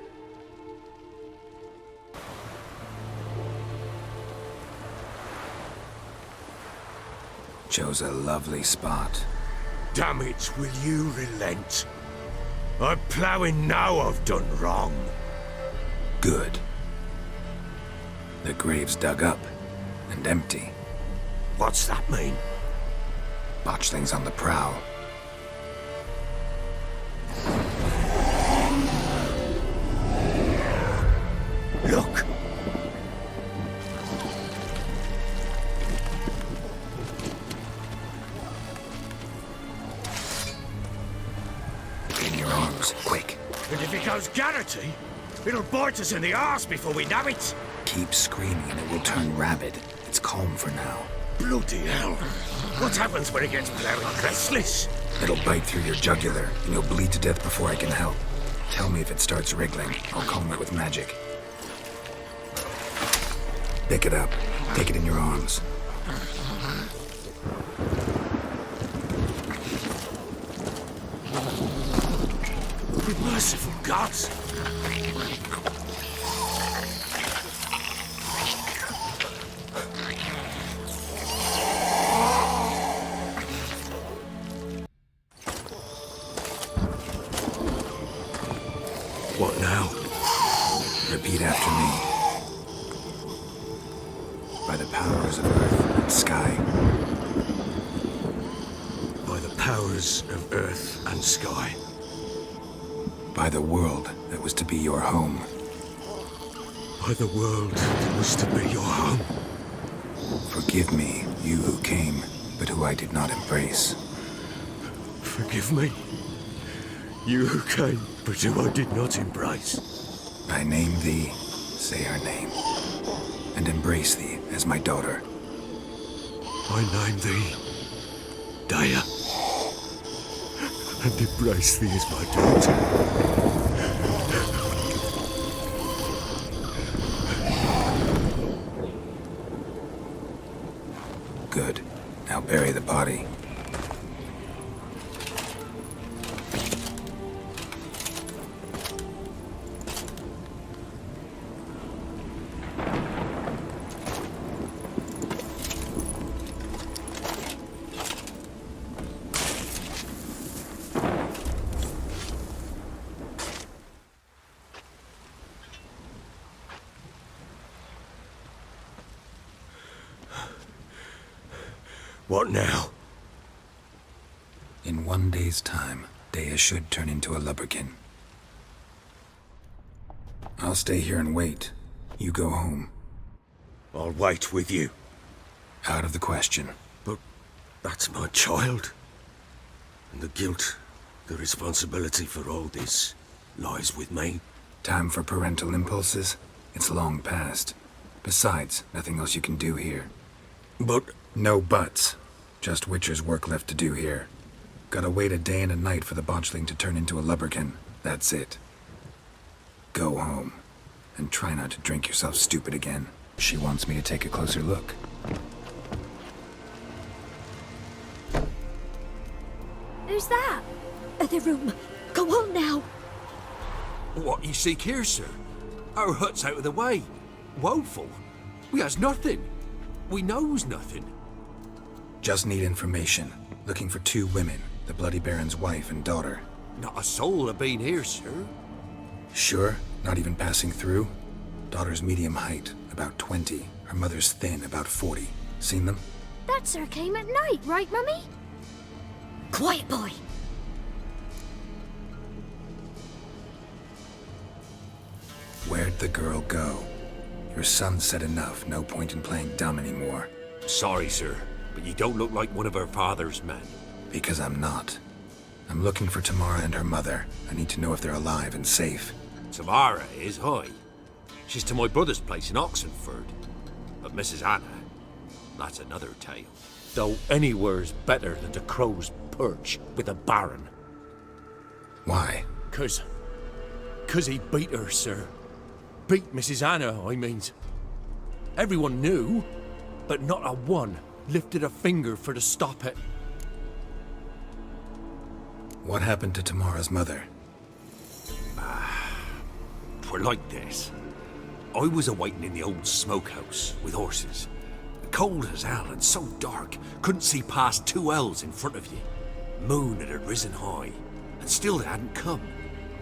Chose a lovely spot. Damn it, will you relent? I'm ploughing now I've done wrong. Good. The grave's dug up and empty. What's that mean? Botchling's on the prowl. Look! In your arms, quick. And if it goes Garrity, it'll bite us in the arse before we know it. Keep screaming and it will turn rabid. It's calm for now. Bloody hell. What happens when it gets blowing restless? It'll bite through your jugular, and you'll bleed to death before I can help. Tell me if it starts wriggling. I'll calm it with magic. Pick it up. Take it in your arms. Merciful gods! What now? Repeat after me. By the powers of earth and sky. By the powers of earth and sky. By the world that was to be your home. By the world that was to be your home. Forgive me, you who came, but who I did not embrace. Forgive me, you who came, but who I did not embrace. I name thee, say her name, and embrace thee as my daughter. I name thee, Daya, and embrace thee as my daughter. Good. Now bury the body. What now? In 1 day's time, Daya should turn into a lubberkin. I'll stay here and wait. You go home. I'll wait with you. Out of the question. But that's my child. And the guilt, the responsibility for all this lies with me. Time for parental impulses? It's long past. Besides, nothing else you can do here. But... No buts. Just Witcher's work left to do here. Gotta wait a day and a night for the botchling to turn into a lubberkin. That's it. Go home. And try not to drink yourself stupid again. She wants me to take a closer look. Who's that? The room. Go on now. What you seek here, sir? Our hut's out of the way. Woeful. We has nothing. We knows nothing. Just need information. Looking for 2 women, the Bloody Baron's wife and daughter. Not a soul have been here, sir. Sure? Not even passing through? Daughter's medium height, about 20. Her mother's thin, about 40. Seen them? That sir came at night, right, Mummy? Quiet, boy. Where'd the girl go? Your son said enough. No point in playing dumb anymore. Sorry, sir, but you don't look like one of her father's men. Because I'm not. I'm looking for Tamara and her mother. I need to know if they're alive and safe. Tamara is, aye. She's to my brother's place in Oxenford. But Mrs. Anna, that's another tale. Though anywhere's better than the Crow's Perch with a Baron. Why? 'Cause he beat her, sir. Beat Mrs. Anna, I means. Everyone knew, but not a one lifted a finger for to stop it. What happened to Tamara's mother? Twere like this. I was awaiting in the old smokehouse with horses. Cold as hell and so dark, couldn't see past 2 ells in front of you. Moon had risen high, and still they hadn't come.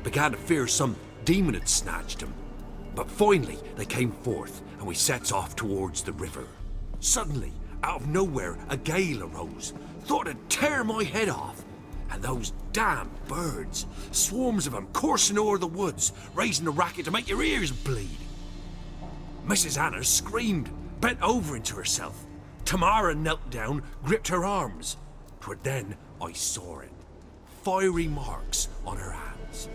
Began to fear some demon had snatched them. But finally, they came forth, and we sets off towards the river. Suddenly, out of nowhere, a gale arose. Thought it'd tear my head off. And those damn birds, swarms of them coursing o'er the woods, raising a racket to make your ears bleed. Mrs. Anna screamed, bent over into herself. Tamara knelt down, gripped her arms. 'Twere then I saw it. Fiery marks on her hands.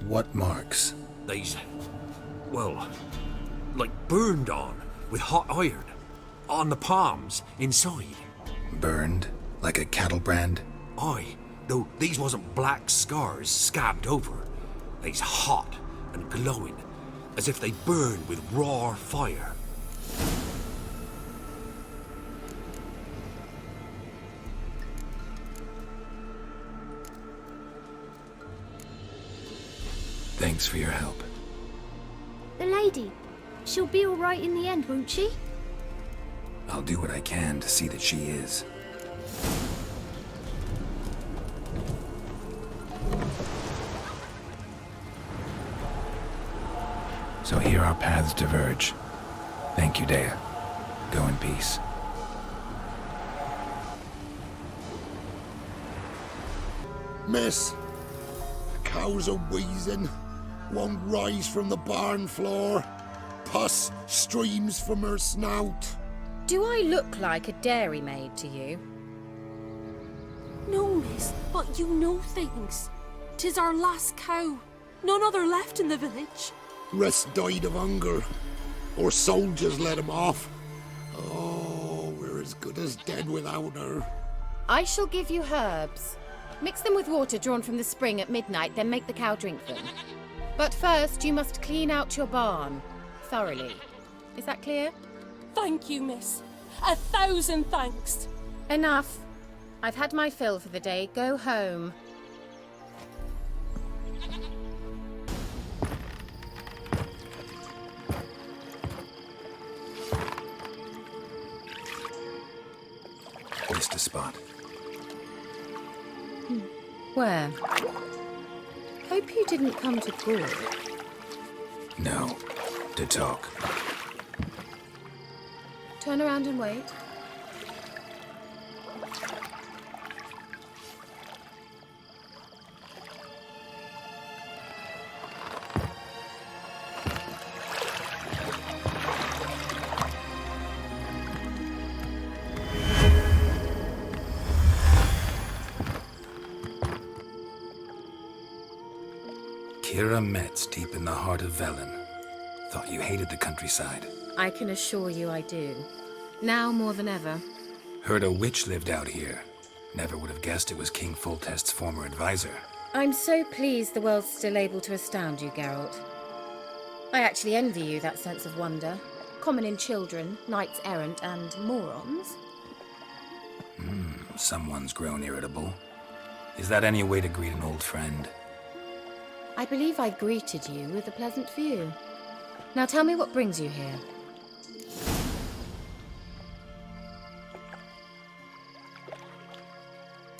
What marks? They's, well, like burned on with hot iron. On the palms, inside. Burned? Like a cattle brand? Aye, though these wasn't black scars scabbed over. They's hot and glowing, as if they burned with raw fire. Thanks for your help. The lady. She'll be all right in the end, won't she? I'll do what I can to see that she is. So here our paths diverge. Thank you, Dea. Go in peace. Miss, the cows are wheezing, won't rise from the barn floor. Pus streams from her snout. Do I look like a dairymaid to you? No, miss, but you know things. 'Tis our last cow. None other left in the village. Rest died of hunger, or soldiers let him off. Oh, we're as good as dead without her. I shall give you herbs. Mix them with water drawn from the spring at midnight, then make the cow drink them. But first, you must clean out your barn. Thoroughly. Is that clear? Thank you, miss. 1,000 thanks. Enough. I've had my fill for the day. Go home. Missed a spot. Where? Hope you didn't come to Gaul. No. To talk. Turn around and wait. Kira Metz, deep in the heart of Velen. Thought you hated the countryside. I can assure you I do. Now more than ever. Heard a witch lived out here. Never would have guessed it was King Foltest's former advisor. I'm so pleased the world's still able to astound you, Geralt. I actually envy you that sense of wonder. Common in children, knights errant, and morons. Someone's grown irritable. Is that any way to greet an old friend? I believe I greeted you with a pleasant view. Now tell me what brings you here.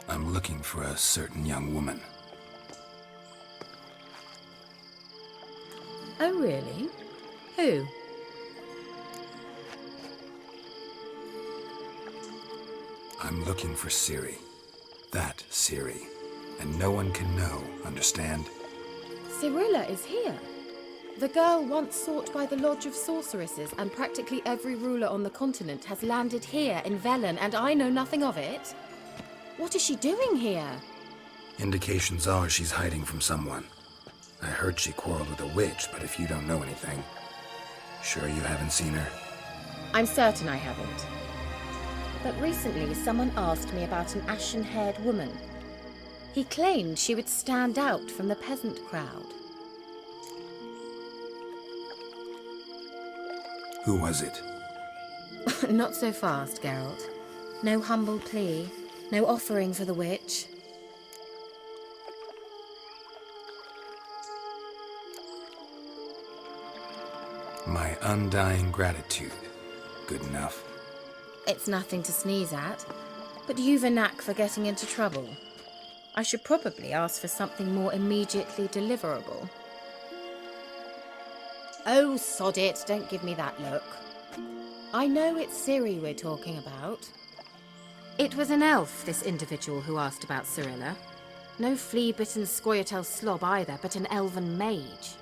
I'm looking for a certain young woman. Oh, really? Who? I'm looking for Ciri. That Ciri. And no one can know, understand? Cirilla is here. The girl once sought by the Lodge of Sorceresses, and practically every ruler on the continent has landed here in Velen, and I know nothing of it. What is she doing here? Indications are she's hiding from someone. I heard she quarreled with a witch, but if you don't know anything, sure you haven't seen her? I'm certain I haven't. But recently someone asked me about an ashen-haired woman. He claimed she would stand out from the peasant crowd. Who was it? Not so fast, Geralt. No humble plea, no offering for the witch. My undying gratitude. Good enough. It's nothing to sneeze at, but you've a knack for getting into trouble. I should probably ask for something more immediately deliverable. Oh, sod it, don't give me that look. I know it's Ciri we're talking about. It was an elf, this individual who asked about Cirilla. No flea-bitten Scoia'tael slob either, but an elven mage.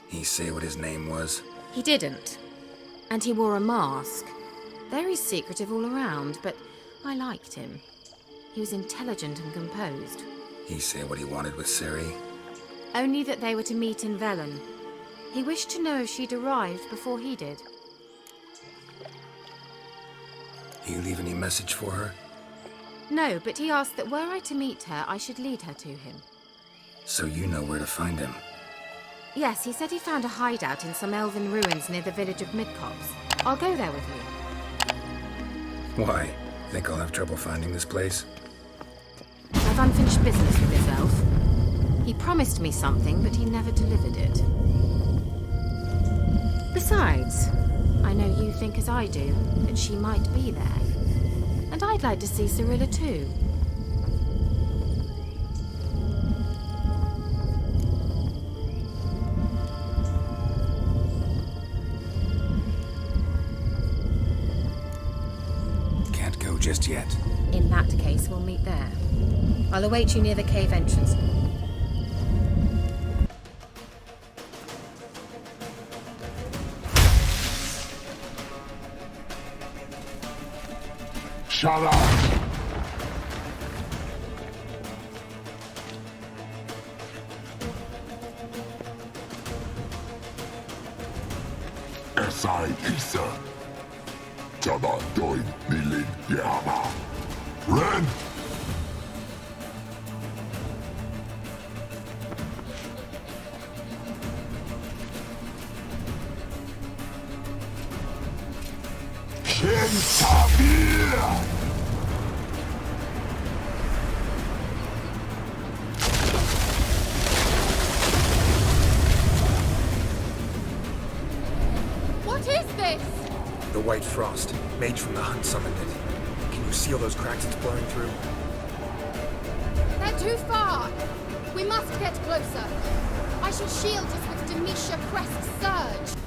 He say what his name was? He didn't. And he wore a mask. Very secretive all around, but I liked him. He was intelligent and composed. He say what he wanted with Ciri? Only that they were to meet in Velen. He wished to know if she'd arrived before he did. You leave any message for her? No, but he asked that were I to meet her, I should lead her to him. So you know where to find him? Yes, he said he found a hideout in some elven ruins near the village of Midcopse. I'll go there with you. Why? Think I'll have trouble finding this place? I've unfinished business with this elf. He promised me something, but he never delivered it. Besides, I know you think as I do, that she might be there. And I'd like to see Cirilla too. Can't go just yet. In that case, we'll meet there. I'll await you near the cave entrance. Shut up! Esai Isa. Jada doin nilin yama. Red! Kentabir! What is this? The White Frost. Mage from the Hunt summoned it. Can you seal those cracks it's blowing through? They're too far. We must get closer. I shall shield us with Demetia Crest's surge.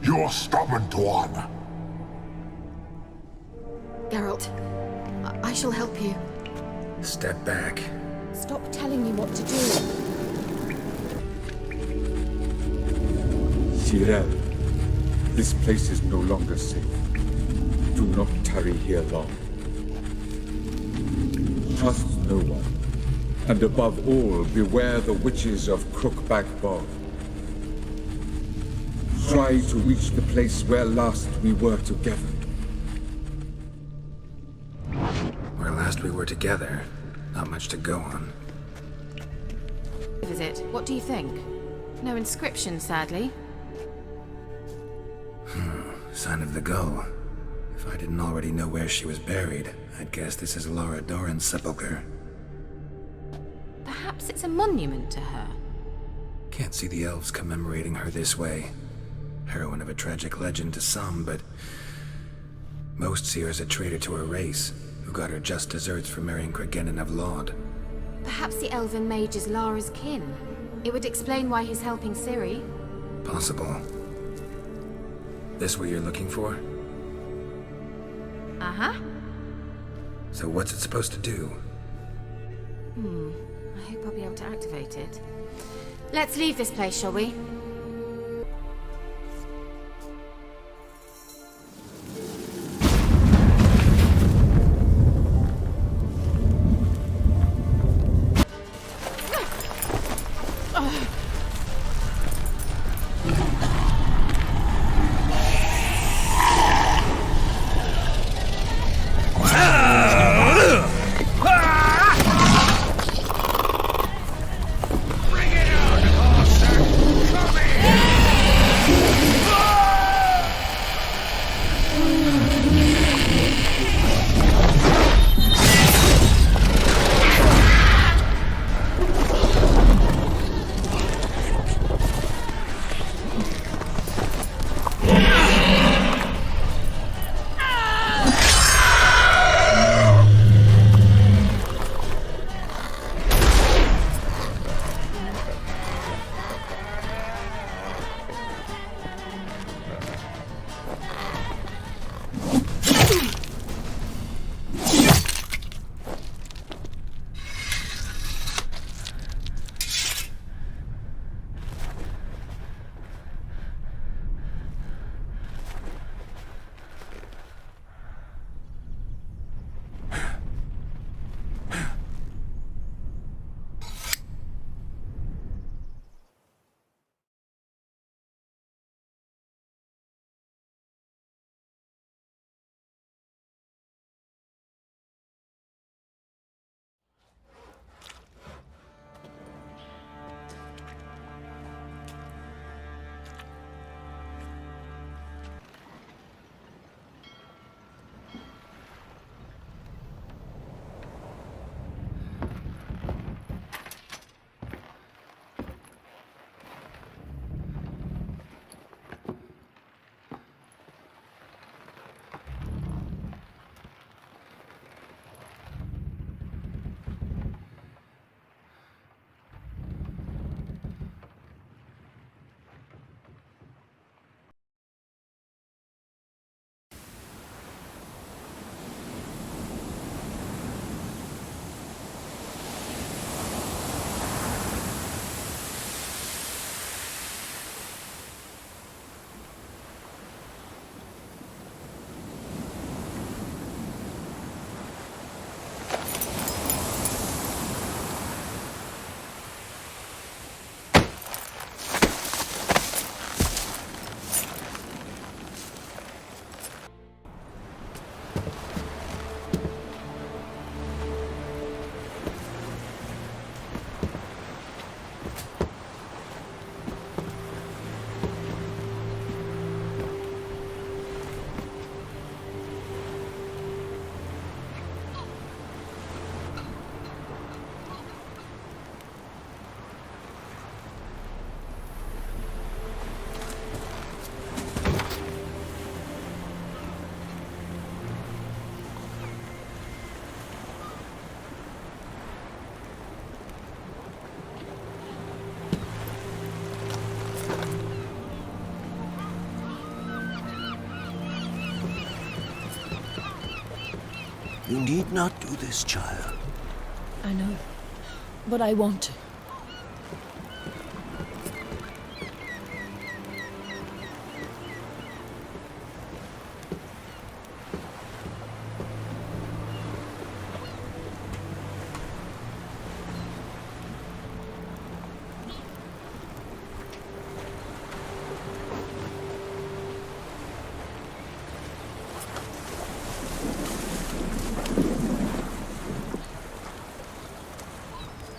You're stubborn one. Geralt, I shall help you. Step back. Stop telling me what to do. Cyril, This place is no longer safe. Do not tarry here long. Trust no one. And above all, beware the witches of Crookback Bog. Try to reach the place where last we were together. Where last we were together, not much to go on. Visit. What do you think? No inscription, sadly. Sign of the gull. If I didn't already know where she was buried, I'd guess this is Laura Doran's sepulcher. Perhaps it's a monument to her. Can't see the elves commemorating her this way. Heroine of a tragic legend to some, but most see her as a traitor to her race, who got her just deserts for marrying Cregennan of Laud. Perhaps the elven mage is Lara's kin. It would explain why he's helping Ciri. Possible. This what you're looking for? Uh-huh. So what's it supposed to do? I hope I'll be able to activate it. Let's leave this place, shall we? You need not do this, child. I know, but I want to.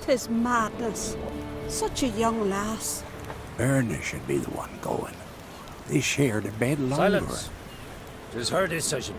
'Tis madness. Such a young lass. Erna should be the one going. They shared a bed longer. Silence. It is her decision.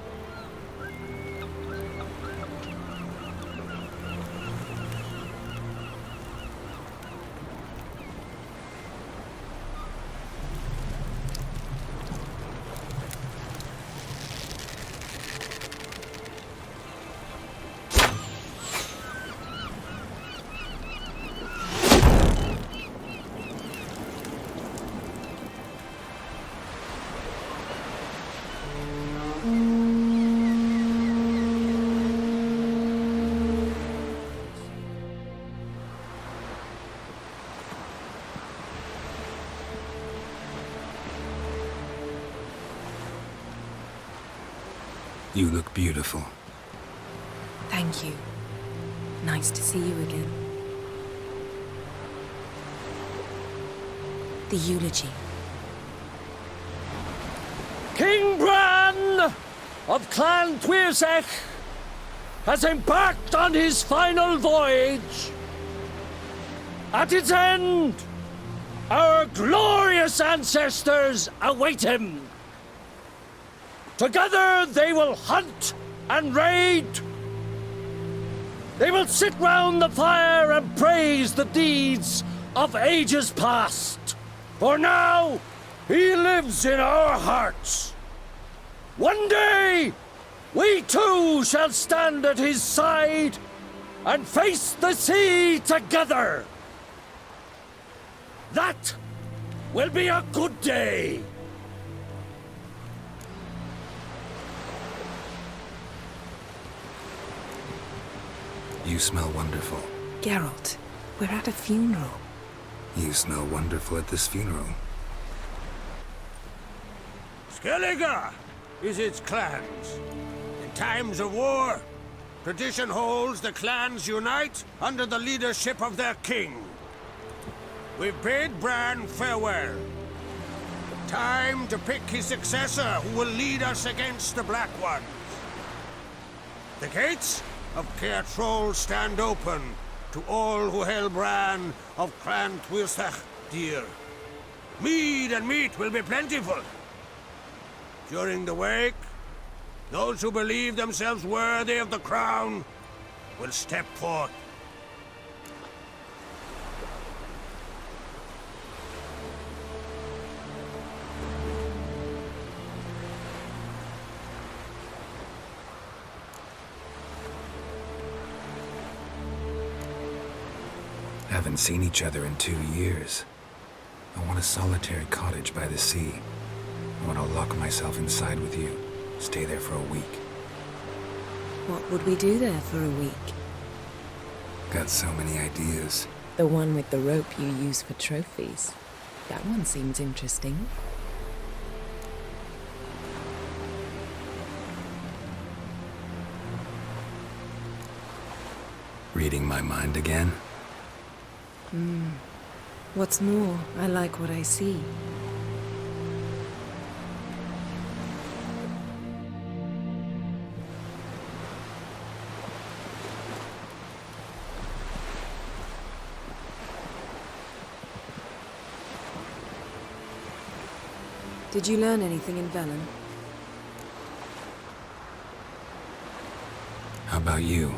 You look beautiful. Thank you. Nice to see you again. The eulogy. King Bran of Clan Tuirsech has embarked on his final voyage. At its end, our glorious ancestors await him. Together they will hunt and raid. They will sit round the fire and praise the deeds of ages past. For now, he lives in our hearts. One day, we too shall stand at his side and face the sea together. That will be a good day. You smell wonderful. Geralt, we're at a funeral. You smell wonderful at this funeral. Skellige is its clans. In times of war, tradition holds the clans unite under the leadership of their king. We've bid Bran farewell. Time to pick his successor who will lead us against the Black Ones. The gates of Caer Troll stand open to all who held Bran of Clan Tuirsech dear. Mead and meat will be plentiful. During the wake, those who believe themselves worthy of the crown will step forth. Haven't seen each other in 2 years. I want a solitary cottage by the sea. I want to lock myself inside with you. Stay there for a week. What would we do there for a week? Got so many ideas. The one with the rope you use for trophies. That one seems interesting. Reading my mind again? What's more, I like what I see. Did you learn anything in Velen? How about you?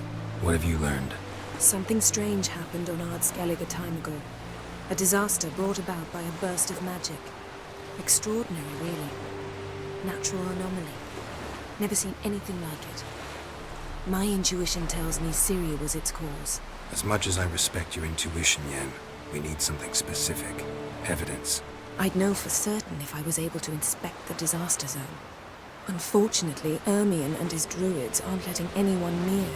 What have you learned? Something strange happened on Ard Skellige a time ago. A disaster brought about by a burst of magic. Extraordinary, really. Natural anomaly. Never seen anything like it. My intuition tells me Ciri was its cause. As much as I respect your intuition, Yen, we need something specific. Evidence. I'd know for certain if I was able to inspect the disaster zone. Unfortunately, Ermion and his druids aren't letting anyone near.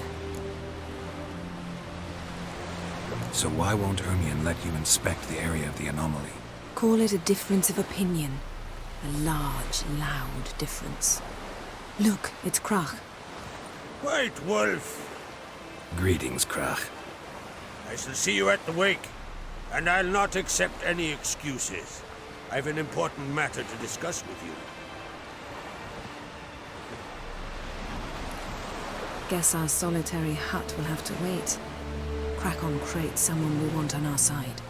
So why won't Ermion let you inspect the area of the anomaly? Call it a difference of opinion. A large, loud difference. Look, it's Krach. White Wolf! Greetings, Krach. I shall see you at the wake, and I'll not accept any excuses. I've an important matter to discuss with you. Guess our solitary hut will have to wait. crack on crate someone we want on our side.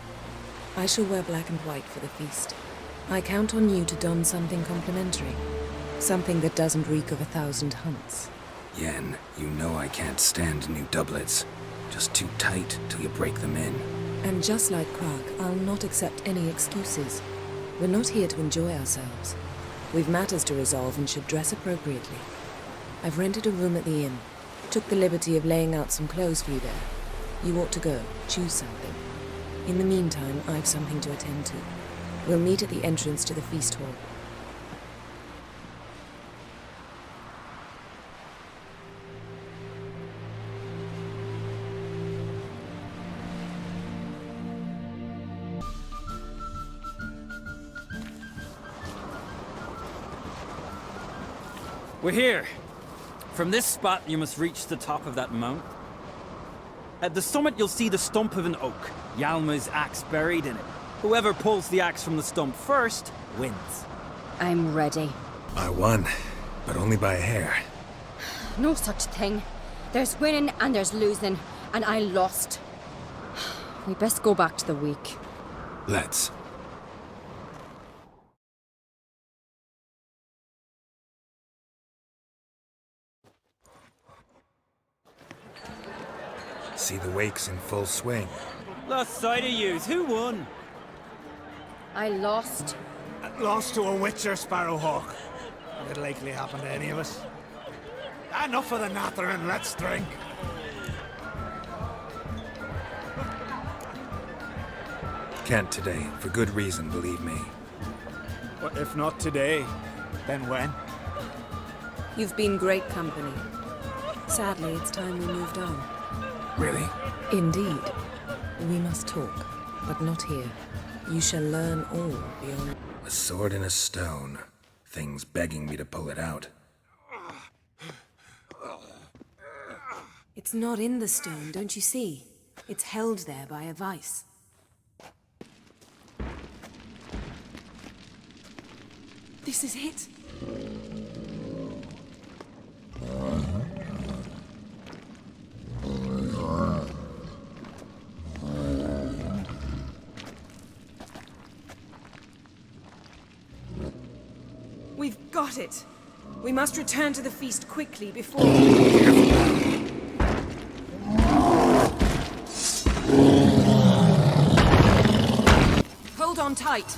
I shall wear black and white for the feast. I count on you to don something complimentary. Something that doesn't reek of 1,000 hunts. Yen, you know I can't stand new doublets. Just too tight till you break them in. And just like Krag, I'll not accept any excuses. We're not here to enjoy ourselves. We've matters to resolve and should dress appropriately. I've rented a room at the inn. Took the liberty of laying out some clothes for you there. You ought to go. Choose something. In the meantime, I've something to attend to. We'll meet at the entrance to the feast hall. We're here. From this spot, you must reach the top of that mount. At the summit, you'll see the stump of an oak. Yalma's axe buried in it. Whoever pulls the axe from the stump first, wins. I'm ready. I won, but only by a hair. No such thing. There's winning and there's losing, and I lost. We best go back to the week. Let's. See the wakes in full swing. Lost sight of yous. Who won? I lost. Lost to a witcher, Sparrowhawk. It'll likely happen to any of us. Enough of the nattering, let's drink. Can't today, for good reason, believe me. But if not today, then when? You've been great company. Sadly, it's time we moved on. Really? Indeed. We must talk, but not here. You shall learn all beyond... A sword and a stone. Things begging me to pull it out. It's not in the stone, don't you see? It's held there by a vice. This is it. We've got it. We must return to the feast quickly before... Hold on tight.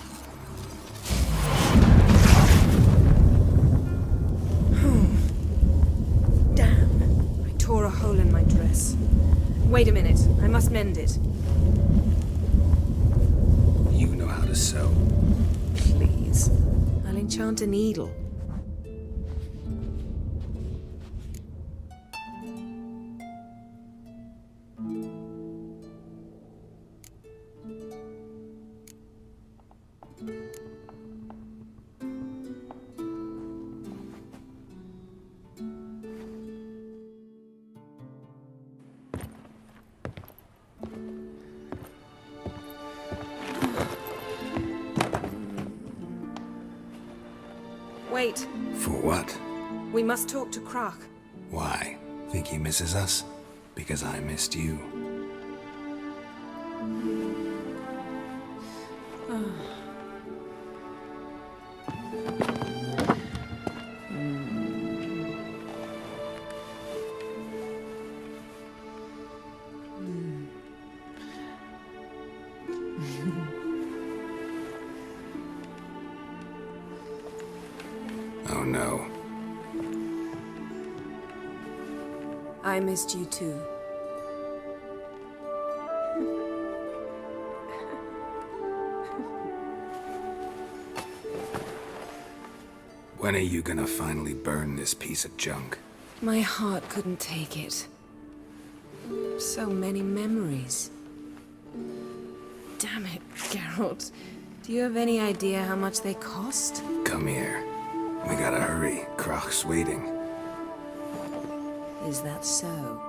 Damn. I tore a hole in my dress. Wait a minute. I must mend it. You know how to sew. Please. I'll enchant a needle. Wait. For what? We must talk to Krag. Why? Think he misses us? Because I missed you. Oh no. I missed you too. When are you gonna finally burn this piece of junk? My heart couldn't take it. So many memories. Damn it, Geralt. Do you have any idea how much they cost? Come here. We gotta hurry. Krog's waiting. Is that so?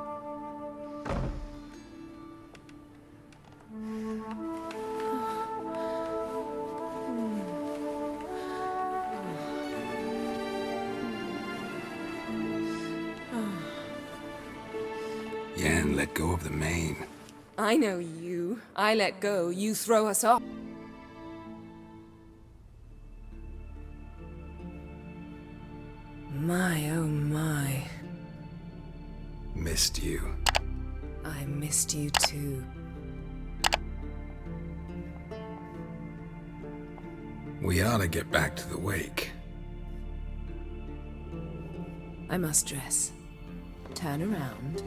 Yen, let go of the mane. I know you. I let go, you throw us off. My, oh my. Missed you. I missed you too. We ought to get back to the wake. I must dress. Turn around.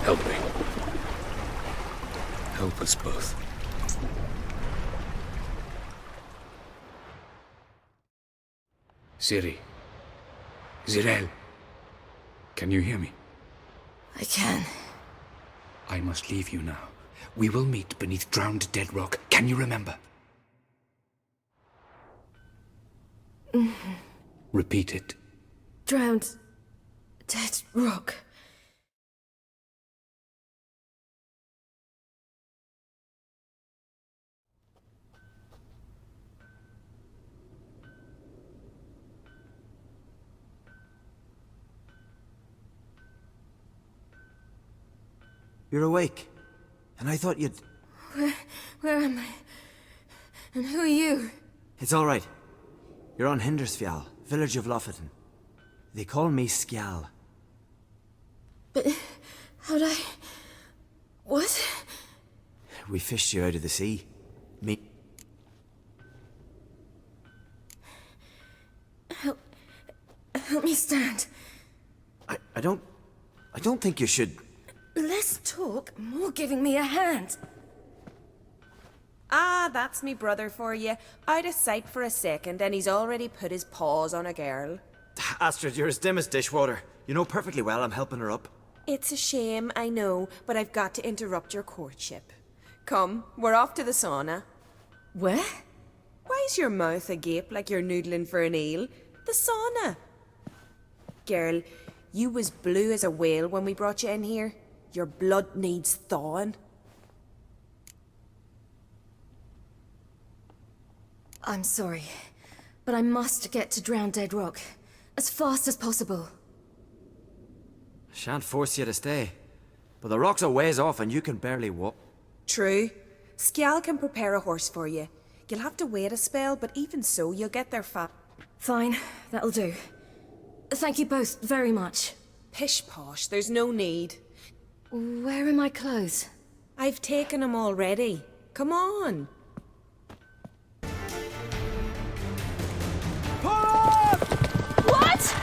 Help me. Help us both. Ciri. Zirel. Can you hear me? I can. I must leave you now. We will meet beneath drowned dead rock. Can you remember? Repeat it. Drowned. Dead rock. You're awake. And I thought you'd... Where am I? And who are you? It's all right. You're on Hindersfjall, village of Lofoten. They call me Skjal. But how'd I... What? We fished you out of the sea. Me... Help me stand. I don't think you should... Less talk, more giving me a hand. Ah, that's me brother for you. Out of sight for a second, and he's already put his paws on a girl. Astrid, you're as dim as dishwater. You know perfectly well I'm helping her up. It's a shame, I know, but I've got to interrupt your courtship. Come, we're off to the sauna. Where? Why's your mouth agape like you're noodling for an eel? The sauna. Girl, you was blue as a whale when we brought you in here. Your blood needs thawing. I'm sorry, but I must get to Drowned Dead Rock as fast as possible. Shan't force you to stay. But the rock's a ways off and you can barely walk. True. Skjal can prepare a horse for you. You'll have to wait a spell, but even so, you'll get there fast. Fine, that'll do. Thank you both very much. Pish-posh, there's no need. Where are my clothes? I've taken them already. Come on. What?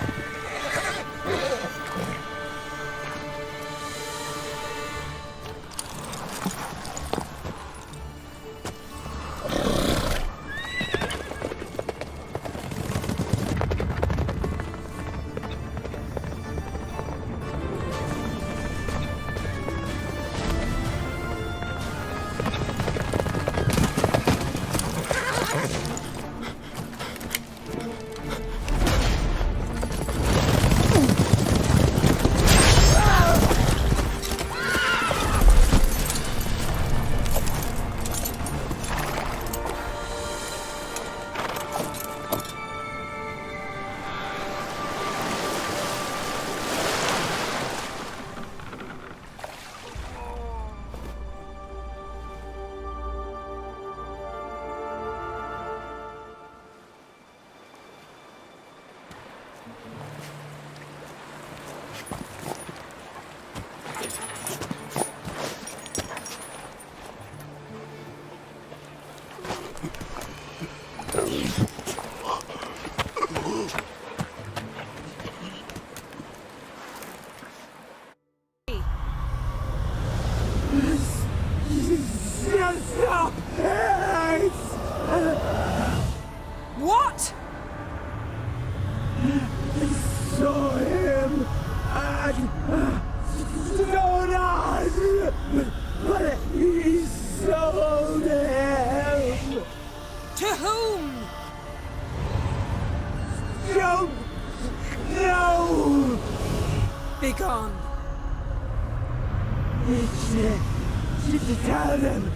To tell them.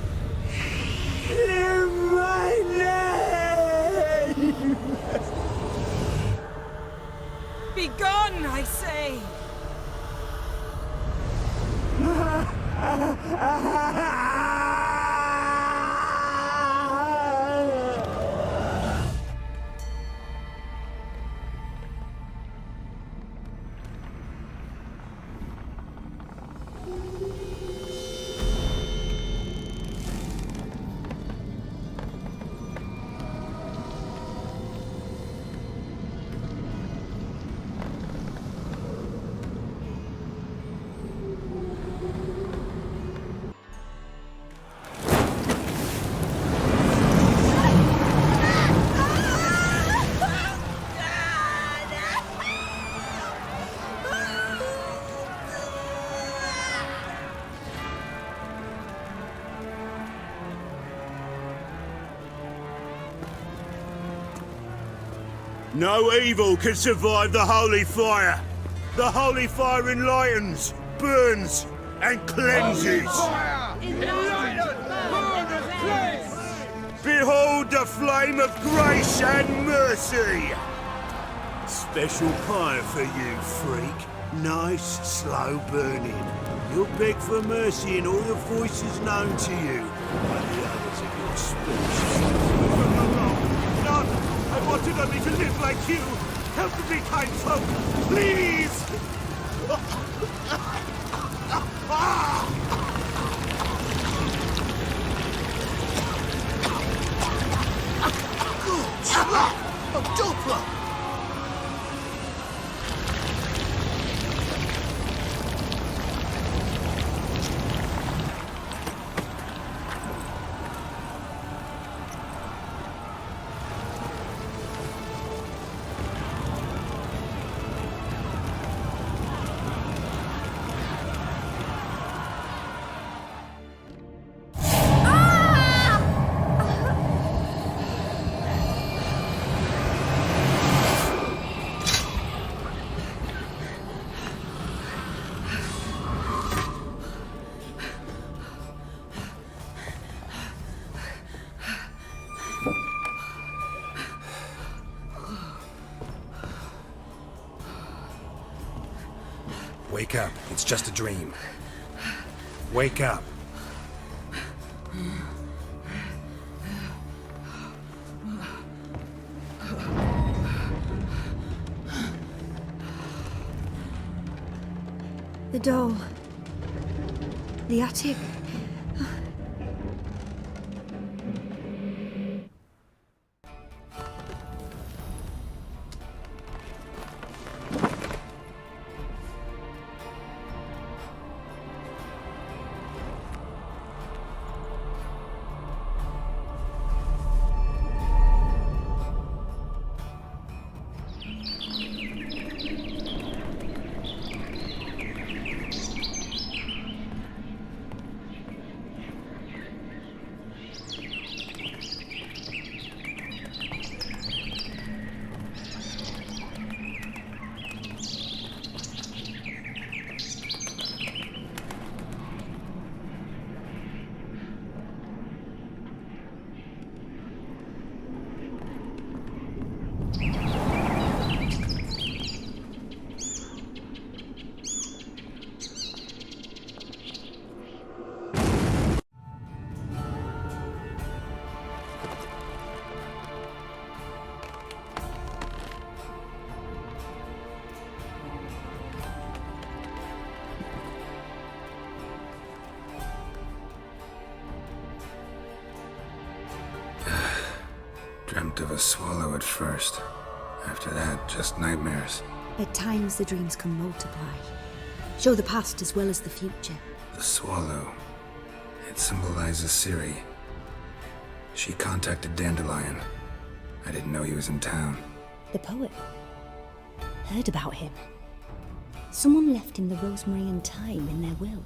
Clear my name! Be gone, I say! No evil can survive the holy fire. The holy fire enlightens, burns, and cleanses. Behold the flame of grace and mercy. Special pie for you, freak. Nice, slow burning. You'll beg for mercy in all the voices known to you by the others of your species. I wanted only to live like you. Help me, kind folk, please! Doppler! Wake up. It's just a dream. Wake up. The doll. The attic. Dreamt of a swallow at first. After that, just nightmares. At times, the dreams can multiply. Show the past as well as the future. The swallow. It symbolizes Ciri. She contacted Dandelion. I didn't know he was in town. The poet. Heard about him. Someone left him the rosemary and thyme in their will.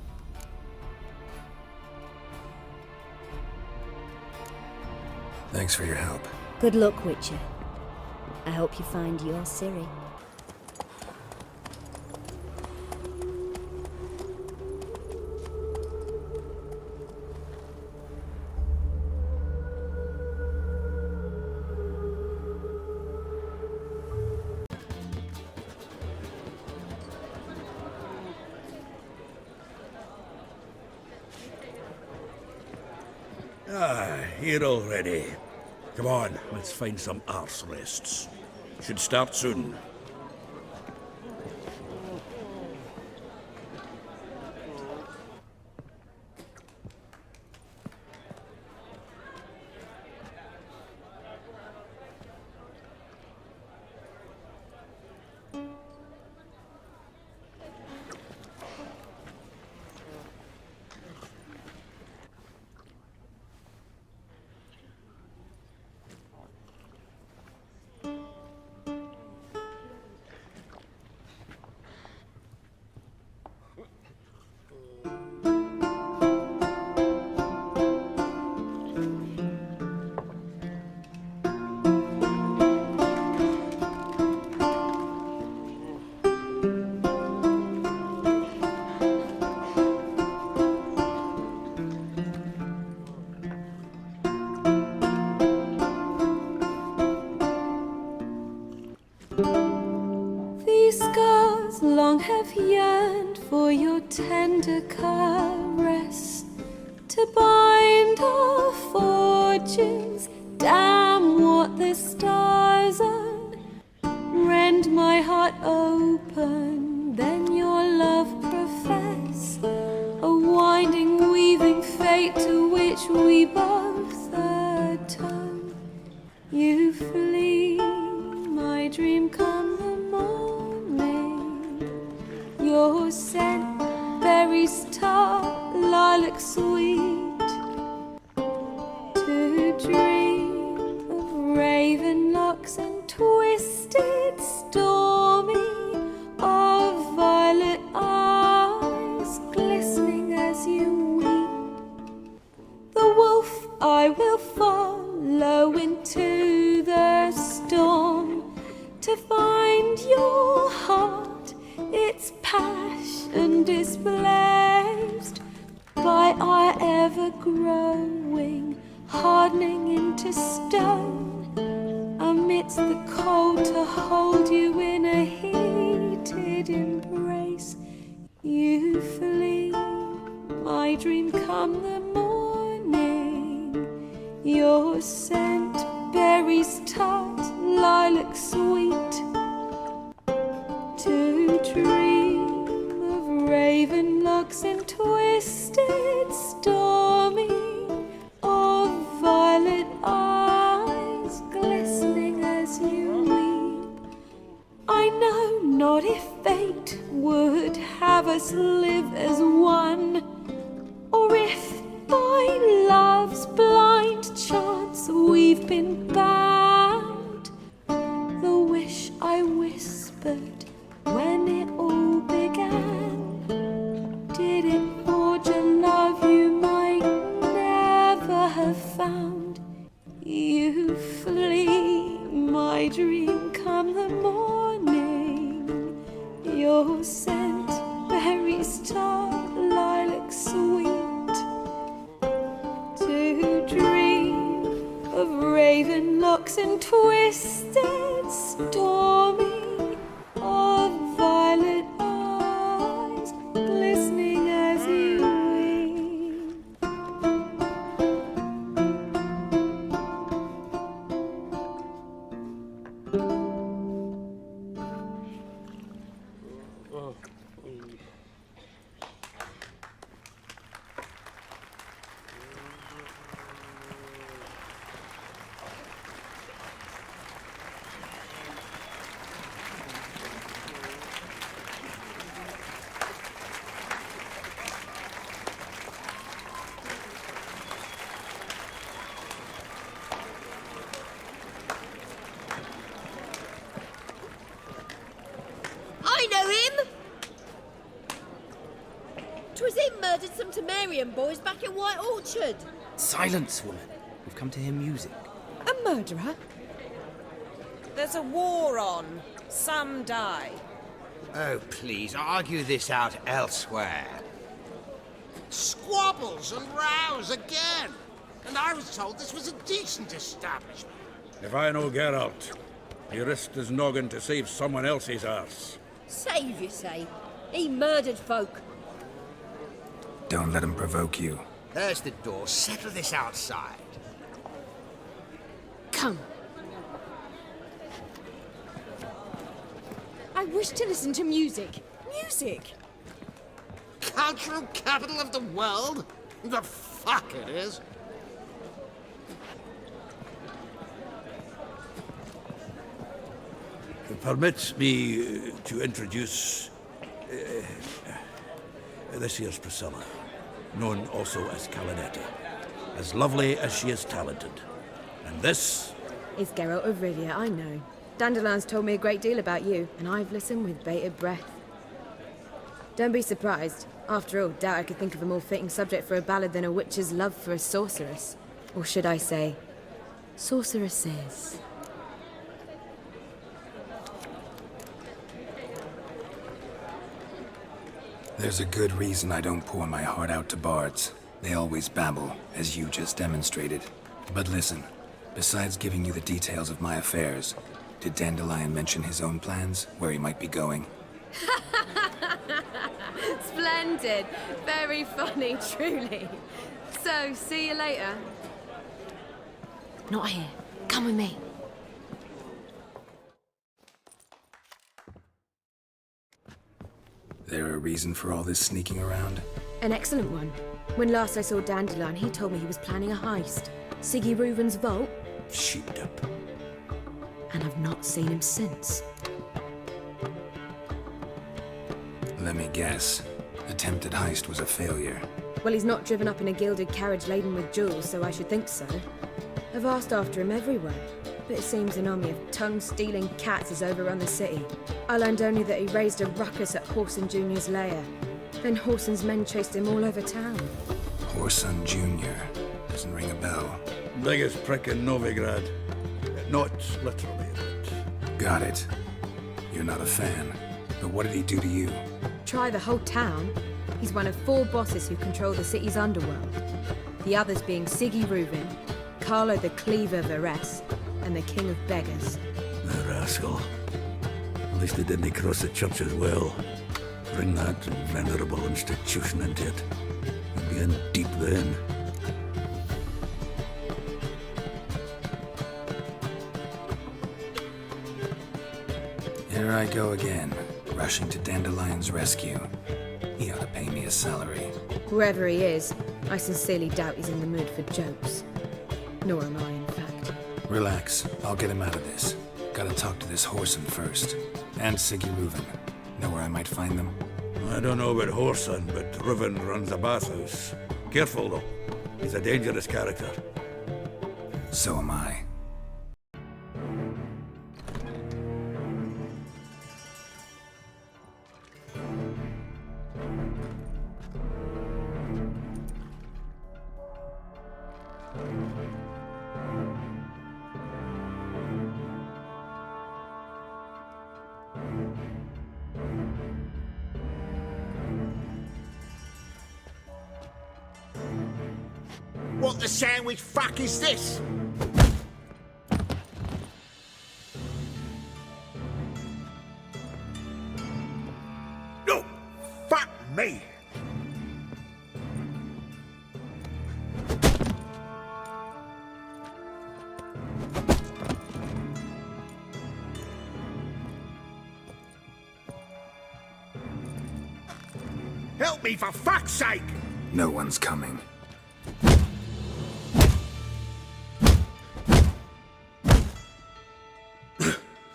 Thanks for your help. Good luck, Witcher. I hope you find your Ciri. Here already. Come on, let's find some arse rests. Should start soon. These scars long have yearned for your tender caress, to bind our fortunes. Damn what the stars are. Rend my heart open, then your love profess, a winding, weaving fate to which we both atone. You flee, my dream come the morning. Your scent, berries tart, lilac sweet. To dream of raven locks and twisted, stormy, of violet eyes glistening as you weep. The wolf I will follow into the storm, to find your heart, its passion displaced by our ever-growing, hardening into stone, amidst the cold to hold you in a heated embrace. You flee, my dream come the morning, your scent, berries tart, lilac sweet. To dream of raven locks and twisted, stormy, of violet eyes glistening as you weep. I know not if fate would have us live as one, or if by love's blind chance we've been bound. The wish I whispered when it all began, did it forge a love you might never have found? You flee, my dream come the morning, your scent, berries tart, lilac sweet. To dream of raven locks and twisted, stormy, of violet eyes glistening as you weep. I know him! 'Twas him murdered some Temerian boys back in White Orchard. Silence, woman. We've come to hear music. A murderer? There's a war on. Some die. Oh, please, argue this out elsewhere. Squabbles and rows again! And I was told this was a decent establishment. If I know Geralt, he risked his noggin to save someone else's arse. Save, you say? He murdered folk. Don't let him provoke you. There's the door. Settle this outside. Come. I wish to listen to music. Music! Cultural capital of the world? The fuck it is. Permit me to introduce this here's Priscilla, known also as Calinetti. As lovely as she is talented. And this... It's Geralt of Rivia, I know. Dandelion's told me a great deal about you, and I've listened with bated breath. Don't be surprised. After all, doubt I could think of a more fitting subject for a ballad than a witch's love for a sorceress. Or should I say, sorceresses. There's a good reason I don't pour my heart out to bards. They always babble, as you just demonstrated. But listen, besides giving you the details of my affairs, did Dandelion mention his own plans, where he might be going? Splendid. Very funny, truly. So, see you later. Not here. Come with me. There a reason for all this sneaking around? An excellent one. When last I saw Dandelion, he told me he was planning a heist. Siggy Reuven's vault. Sheeped up. And I've not seen him since. Let me guess. Attempted heist was a failure. Well, he's not driven up in a gilded carriage laden with jewels, so I should think so. I've asked after him everywhere, but it seems an army of tongue-stealing cats has overrun the city. I learned only that he raised a ruckus at Whoreson Jr.'s lair. Then Whoreson's men chased him all over town. Whoreson Jr. Doesn't ring a bell. Biggest prick in Novigrad. Not literally, but... Got it. You're not a fan. But what did he do to you? Try the whole town. He's one of 4 bosses who control the city's underworld. The others being Siggy Reuven, Carlo the Cleaver Varese, and the King of Beggars. The rascal. At least they didn't cross the church as well. Bring that venerable institution into it. We'd be in deep then. Here I go again, rushing to Dandelion's rescue. He ought to pay me a salary. Whoever he is, I sincerely doubt he's in the mood for jokes. Nor am I, in fact. Relax, I'll get him out of this. Gotta talk to this Whoreson first. And Siggy Reuven. Know where I might find them? I don't know about Whoreson, but Reuven runs a bathhouse. Careful, though. He's a dangerous character. So am I. What the sandwich fuck is this? No! Fuck me! Help me, for fuck's sake! No one's coming.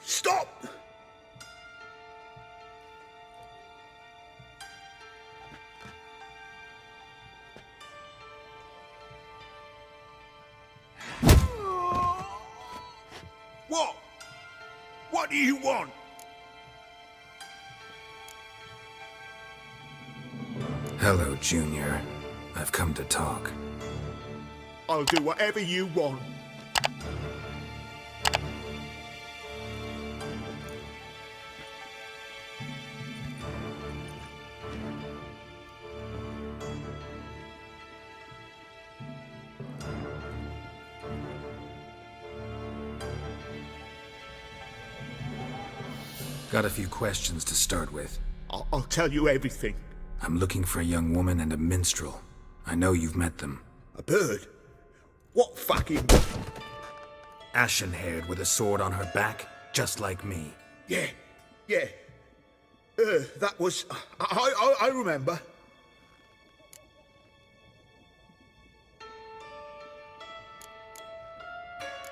Stop! What? What do you want? Hello, Junior. I've come to talk. I'll do whatever you want. Got a few questions to start with. I'll tell you everything. I'm looking for a young woman and a minstrel. I know you've met them. A bird? What fucking... Ashen-haired with a sword on her back, just like me. Yeah. That was... I remember.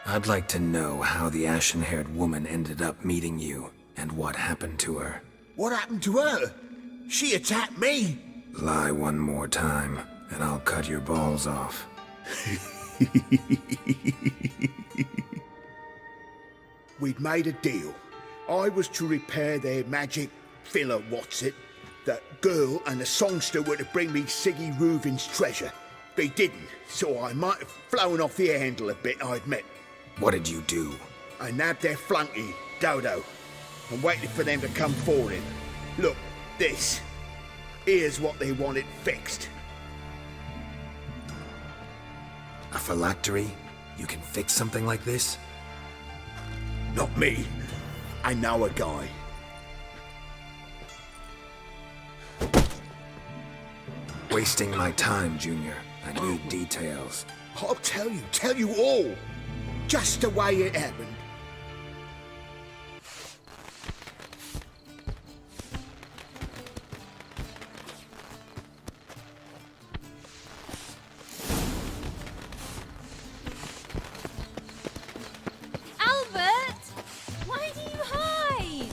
I'd like to know how the ashen-haired woman ended up meeting you, and what happened to her. What happened to her? She attacked me. Lie one more time, and I'll cut your balls off. We'd made a deal. I was to repair their magic filler, That girl and the songster were to bring me Siggy Reuven's treasure. They didn't, so I might have flown off the handle a bit, I admit. What did you do? I nabbed their flunky, Dodo, and waited for them to come for him. Look, this. Here's what they wanted fixed. A phylactery? You can fix something like this? Not me. I know a guy. Wasting my time, Junior. I need details. I'll tell you all. Just the way it happened. Albert! Why do you hide?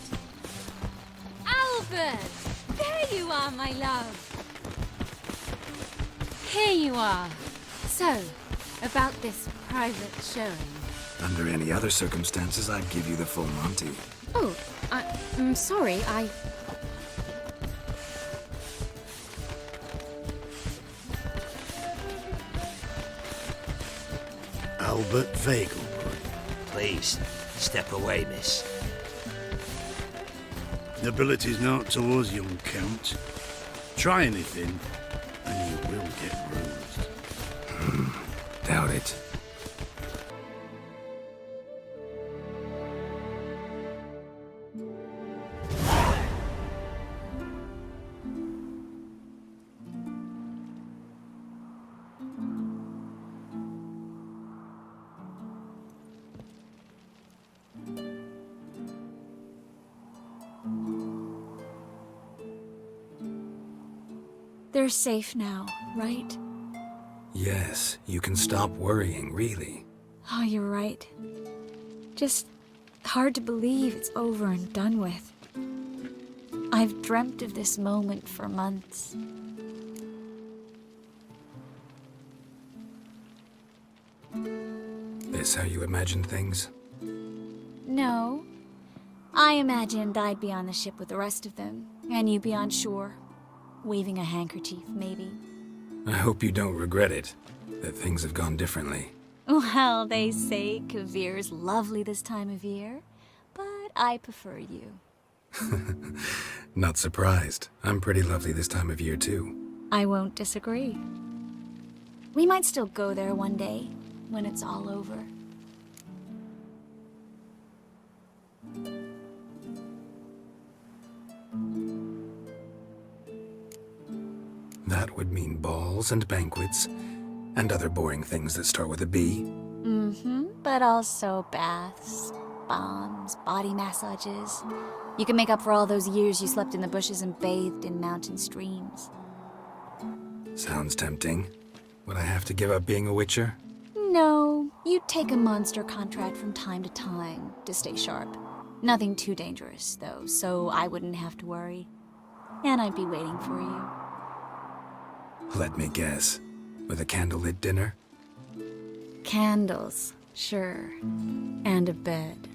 Albert! There you are, my love. Here you are. So, about this private showing. Under any other circumstances, I'd give you the full Monty. Oh, I'm sorry, Albert Vegelbrun. Please, step away, miss. Nobility's not towards young Count. Try anything, and you will get bruised. Doubt it. They're safe now, right? Yes, you can stop worrying, really. Oh, you're right. Just hard to believe it's over and done with. I've dreamt of this moment for months. This how you imagined things? No. I imagined I'd be on the ship with the rest of them, and you be on shore. Waving a handkerchief, maybe. I hope you don't regret it, that things have gone differently. Well, they say Kavir's lovely this time of year, but I prefer you. Not surprised. I'm pretty lovely this time of year, too. I won't disagree. We might still go there one day, when it's all over. That would mean balls and banquets, and other boring things that start with a B. Mm-hmm, but also baths, bombs, body massages. You can make up for all those years you slept in the bushes and bathed in mountain streams. Sounds tempting. Would I have to give up being a witcher? No, you'd take a monster contract from time to time to stay sharp. Nothing too dangerous, though, so I wouldn't have to worry. And I'd be waiting for you. Let me guess. With a candlelit dinner? Candles, sure. And a bed.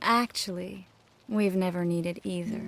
Actually, we've never needed either.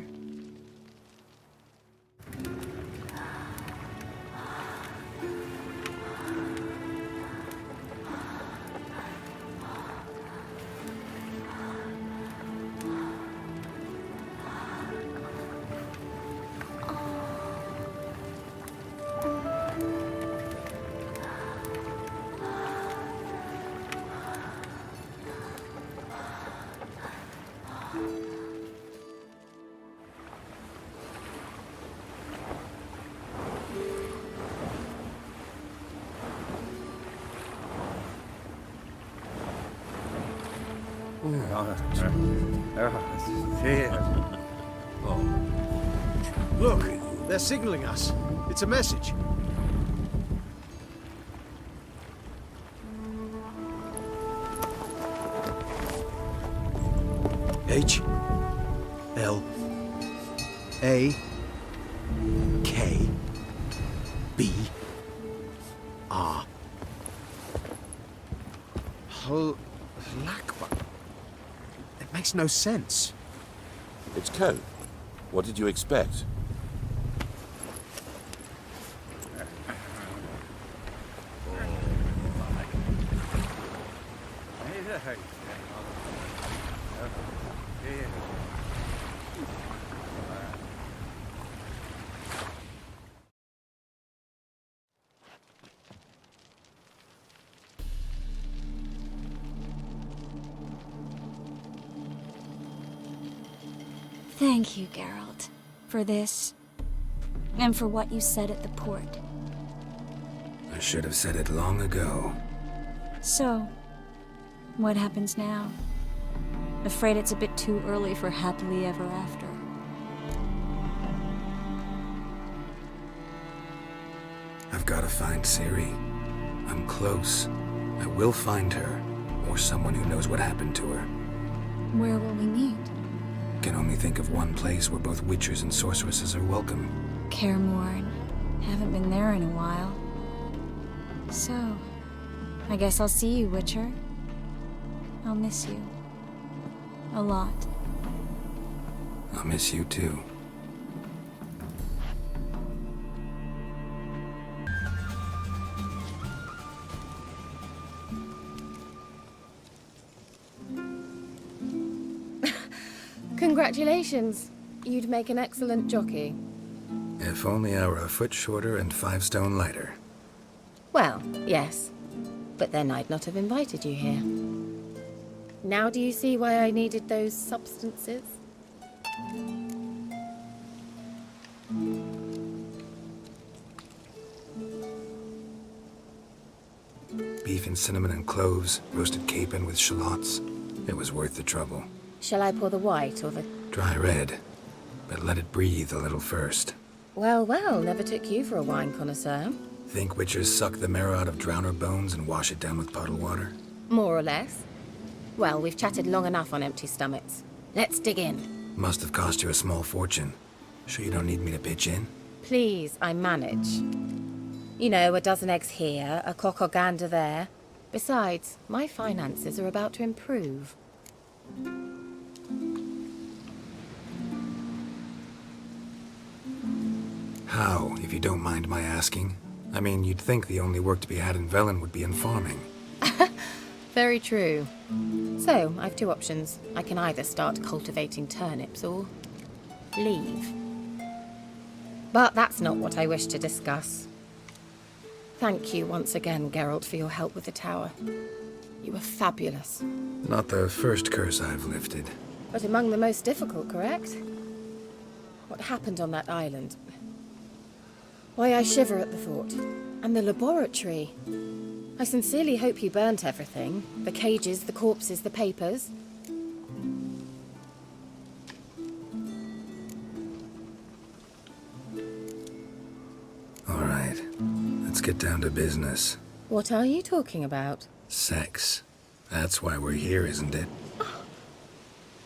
Look, they're signaling us. It's a message. H L A K B R. Halakba. It makes no sense. It's code. What did you expect? Thank you, Geralt, for this, and for what you said at the port. I should have said it long ago. So, what happens now? Afraid it's a bit too early for happily ever after. I've got to find Ciri. I'm close. I will find her, or someone who knows what happened to her. Where will we meet? Can only think of one place where both witchers and sorceresses are welcome. Cairmorn. Haven't been there in a while. So, I guess I'll see you, Witcher. I'll miss you. A lot. I'll miss you too. Congratulations. You'd make an excellent jockey. If only I were a foot shorter and 5 stone lighter. Well, yes. But then I'd not have invited you here. Now do you see why I needed those substances? Beef and cinnamon and cloves, roasted capon with shallots. It was worth the trouble. Shall I pour the white or the... Dry red, but let it breathe a little first. Well, well, never took you for a wine connoisseur. Think witchers suck the marrow out of drowner bones and wash it down with puddle water? More or less. Well, we've chatted long enough on empty stomachs. Let's dig in. Must have cost you a small fortune. Sure you don't need me to pitch in? Please, I manage. You know, a dozen eggs here, a cock or gander there. Besides, my finances are about to improve. How, if you don't mind my asking? I mean, you'd think the only work to be had in Velen would be in farming. Very true. So, I've 2 options. I can either start cultivating turnips or leave. But that's not what I wish to discuss. Thank you once again, Geralt, for your help with the tower. You were fabulous. Not the first curse I've lifted. But among the most difficult, correct? What happened on that island? Why, I shiver at the thought. And the laboratory. I sincerely hope you burnt everything. The cages, the corpses, the papers. All right, let's get down to business. What are you talking about? Sex. That's why we're here, isn't it?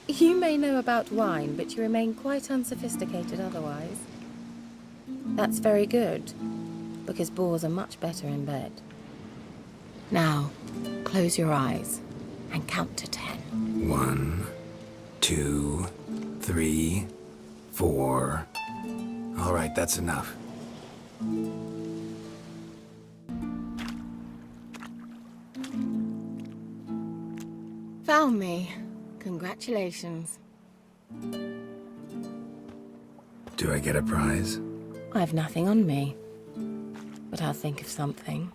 You may know about wine, but you remain quite unsophisticated otherwise. That's very good, because boars are much better in bed. Now, close your eyes and count to 10. 1, 2, 3, 4. All right, that's enough. Found me. Congratulations. Do I get a prize? I've nothing on me, but I'll think of something.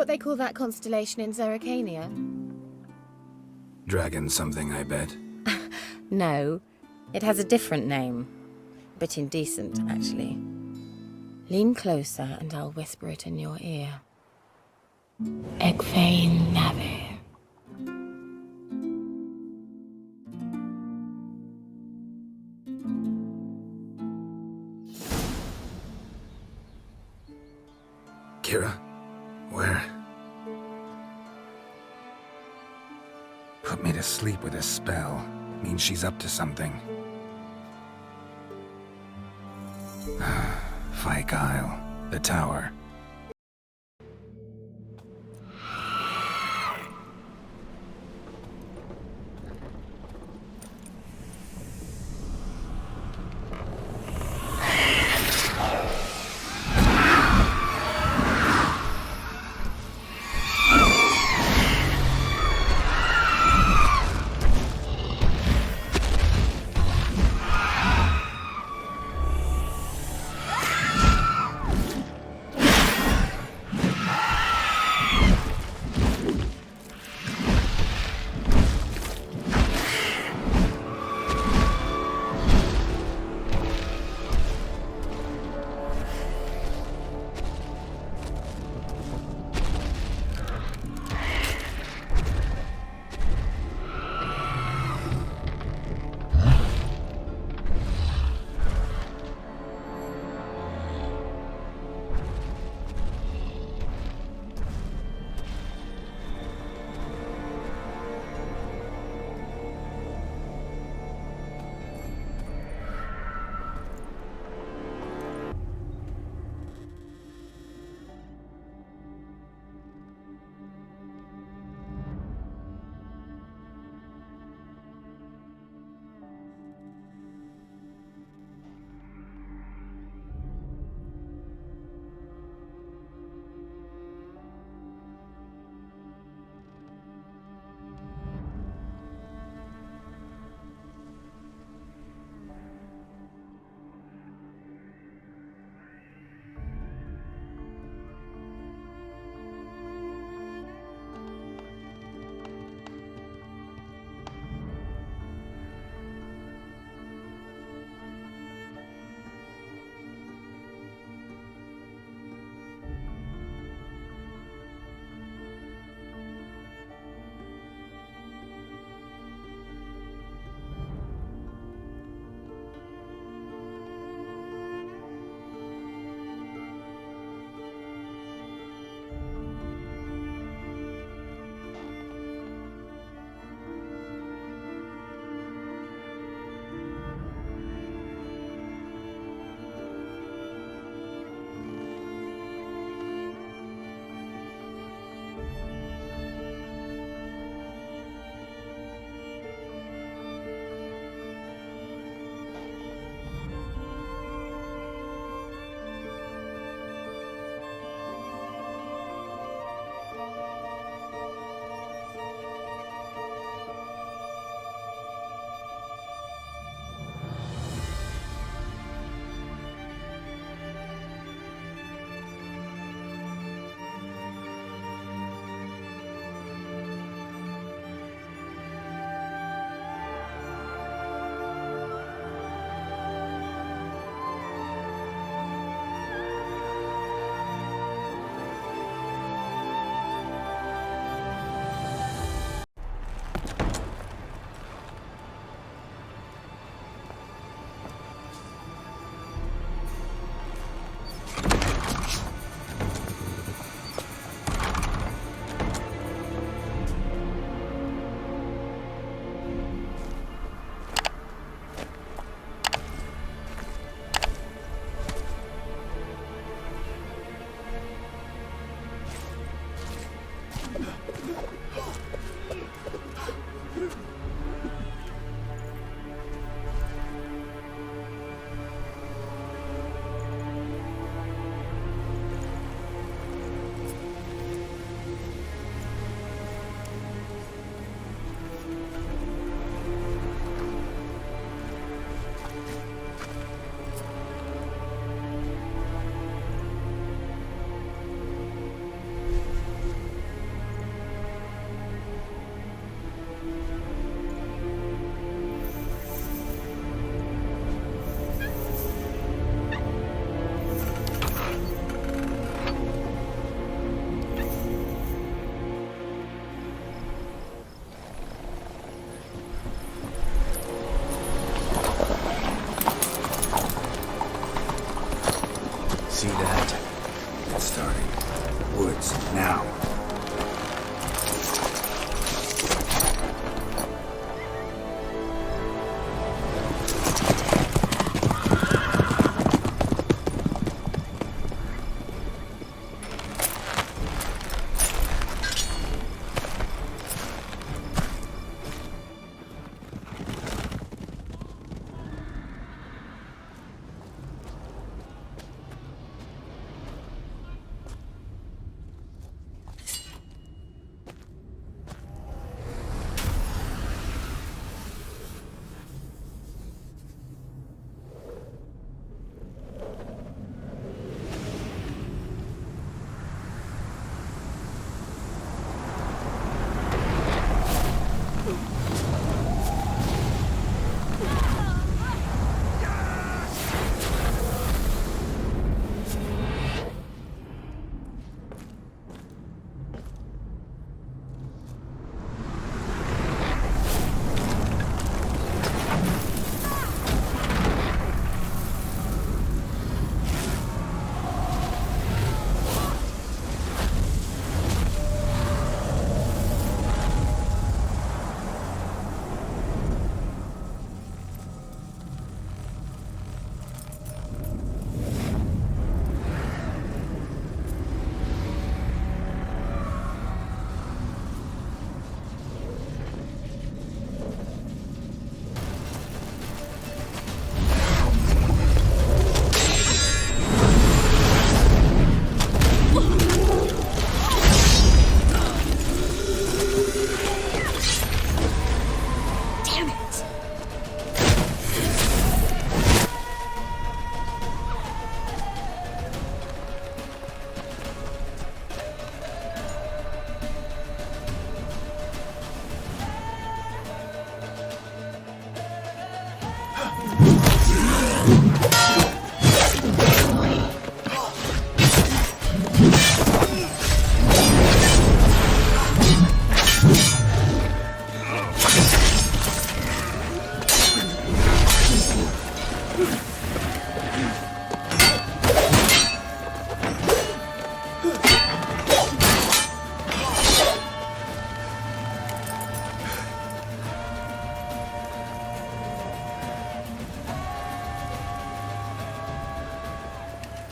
they call that constellation in Zerrikania? Dragon something, I bet. No, it has a different name. A bit indecent, actually. Lean closer and I'll whisper it in your ear. Egfain Nave. Kira? Where? Put me to sleep with a spell. Means she's up to something. Fyke Isle. The tower.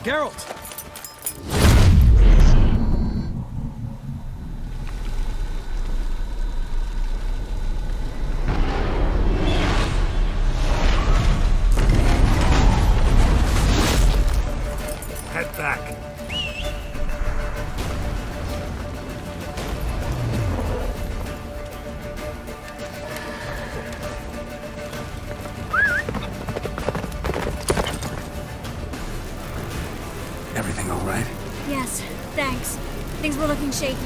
Geralt! Head back. Everything all right? Yes, thanks. Things were looking shaky.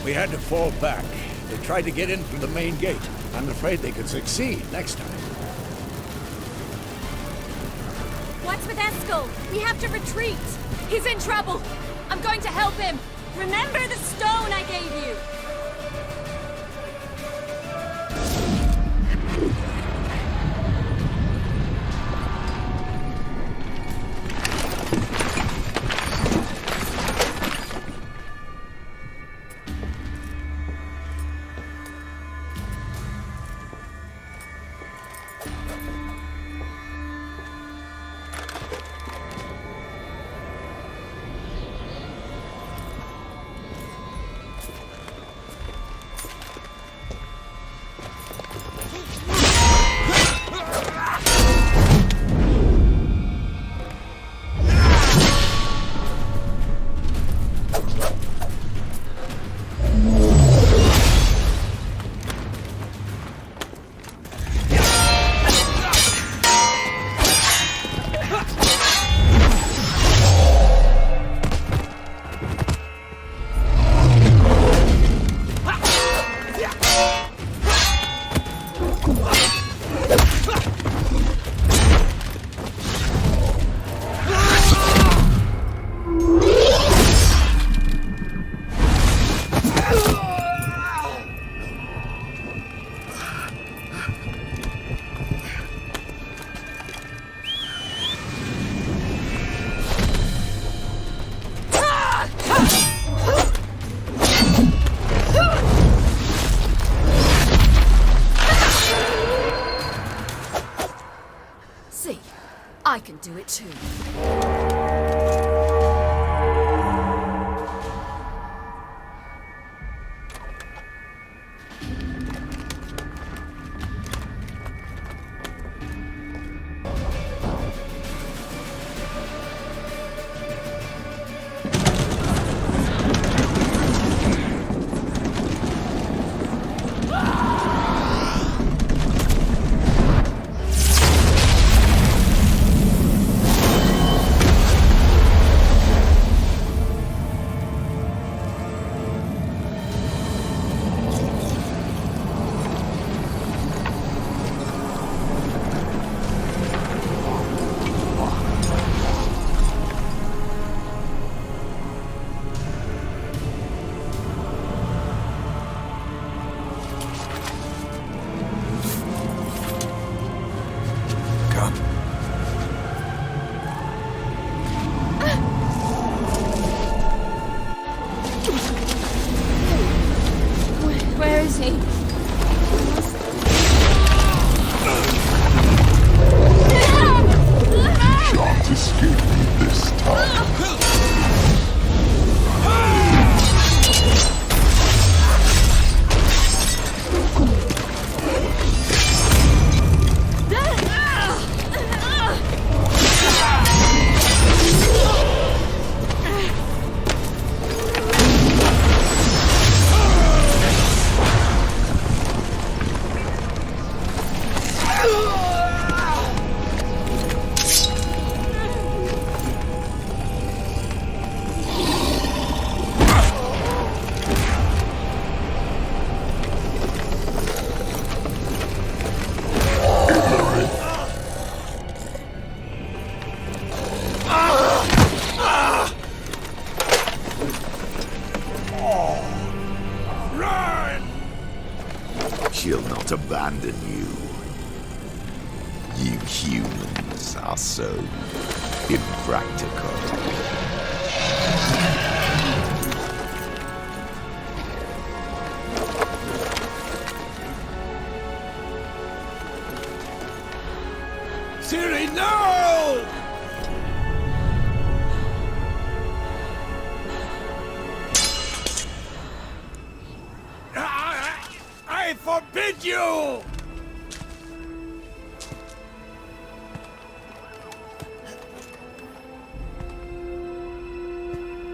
We had to fall back. They tried to get in through the main gate. I'm afraid they could succeed next time. What's with Eskel? We have to retreat. He's in trouble. I'm going to help him. Remember the stone I gave you. I can do it too. Where is he? Can't escape me this time. She'll not abandon you. You humans are so impractical. Ciri, no! duel!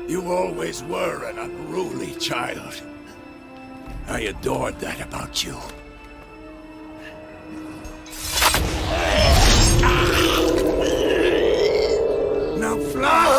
You always were an unruly child. I adored that about you. Now fly!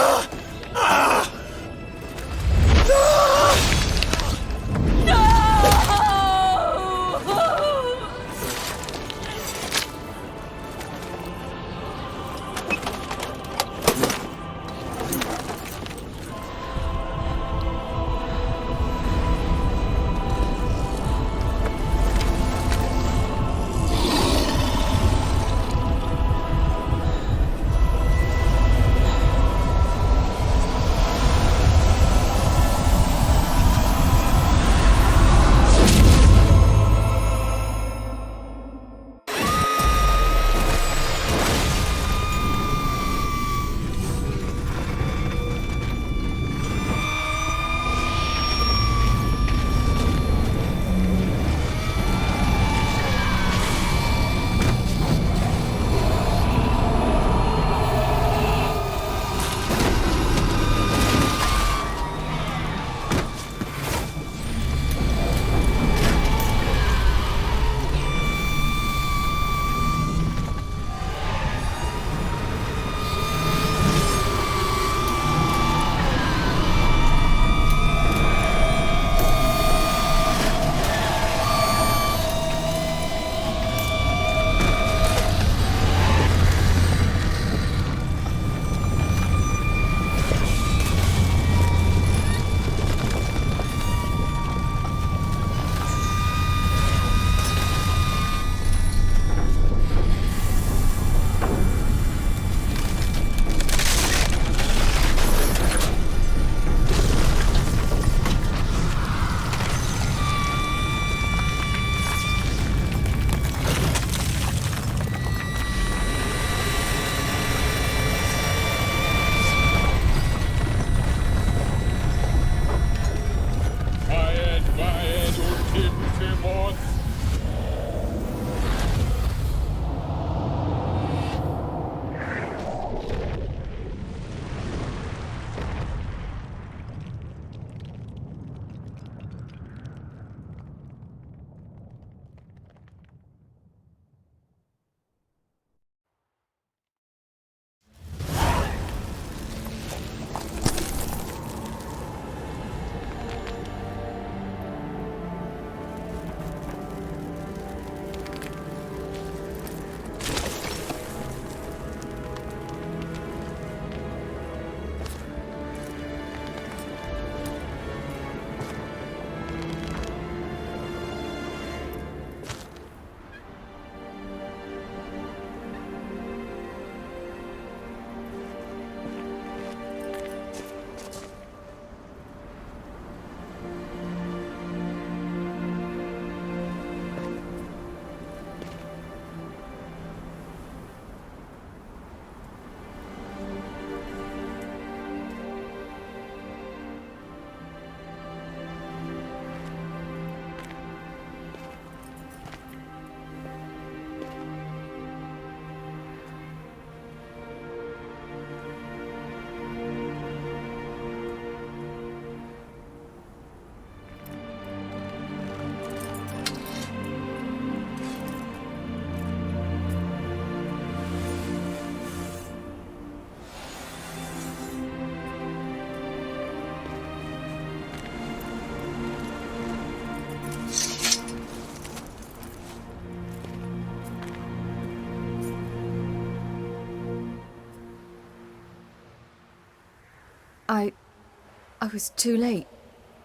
I was too late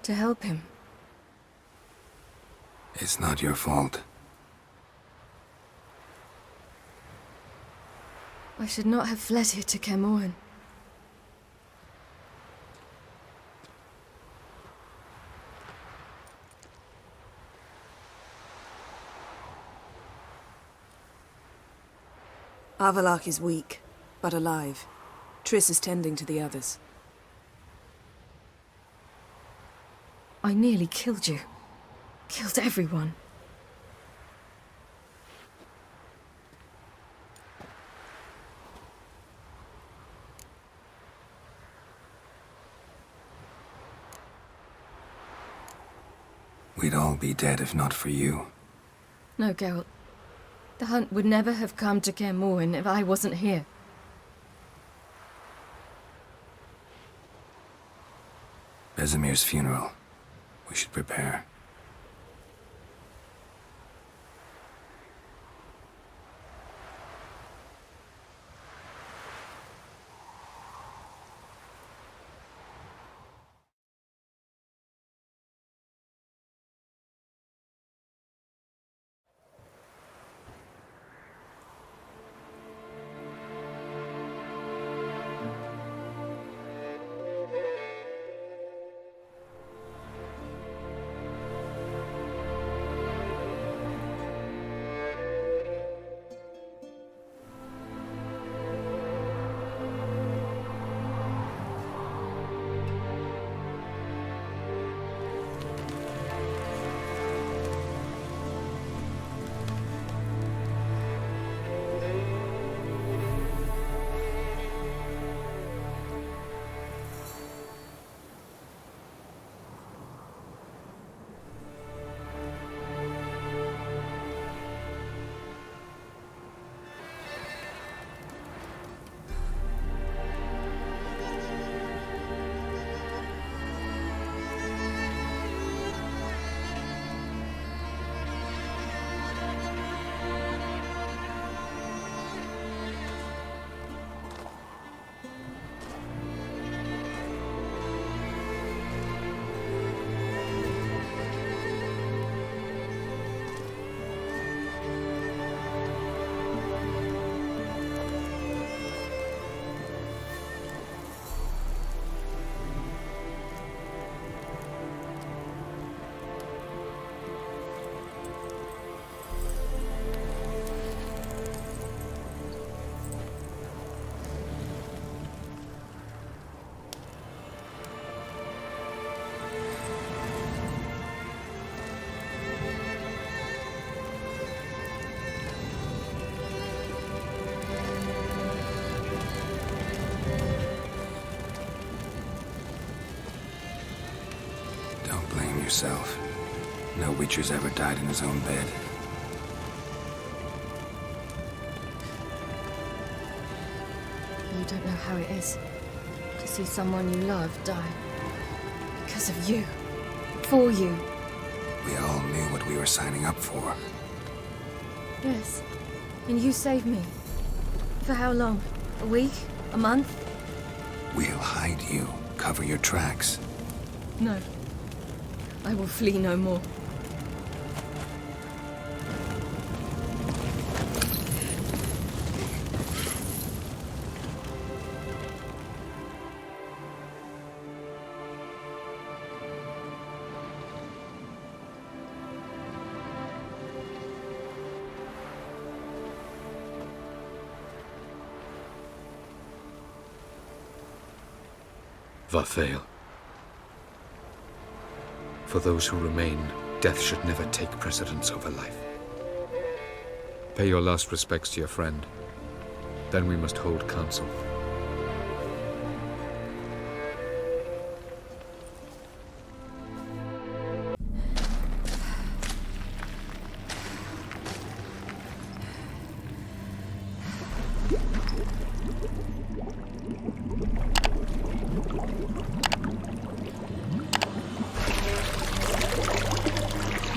to help him. It's not your fault. I should not have fled here to Camoran. Avalok is weak, but alive. Triss is tending to the others. I nearly killed you. Killed everyone. We'd all be dead if not for you. No, Geralt. The hunt would never have come to Kaer Morhen if I wasn't here. Vesemir's funeral. We should prepare. Yourself. No Witcher's ever died in his own bed. You don't know how it is to see someone you love die. Because of you. For you. We all knew what we were signing up for. Yes. And you saved me. For how long? A week? A month? We'll hide you. Cover your tracks. No. I will flee no more. Varthael. For those who remain, death should never take precedence over life. Pay your last respects to your friend. Then we must hold council.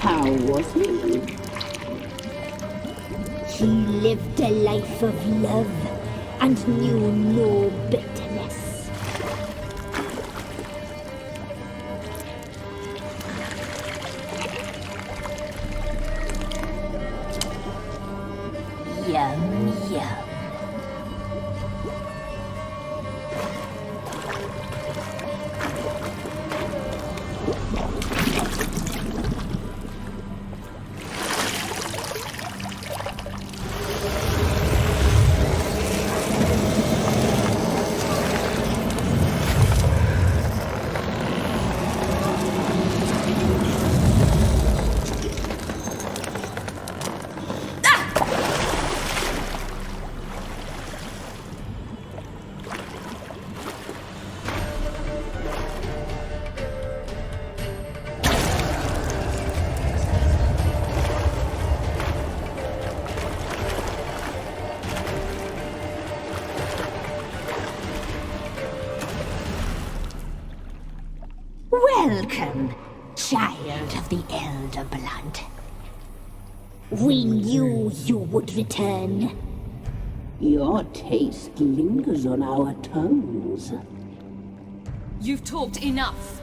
How was he? He lived a life of love and knew no bitterness. Yum, yum. Welcome, child of the Elder Blood. We knew you would return. Your taste lingers on our tongues. You've talked enough.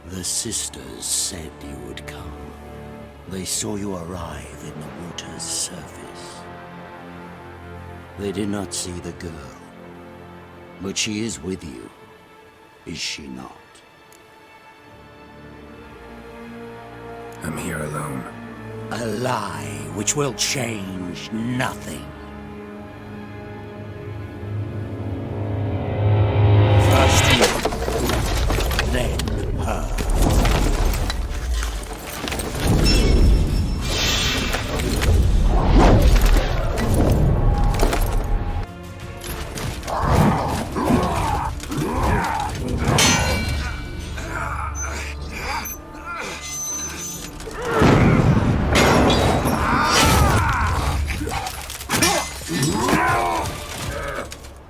The sisters said you would come. They saw you arrive in the water's surface. They did not see the girl. But she is with you, is she not? I'm here alone. A lie which will change nothing. First you, then her.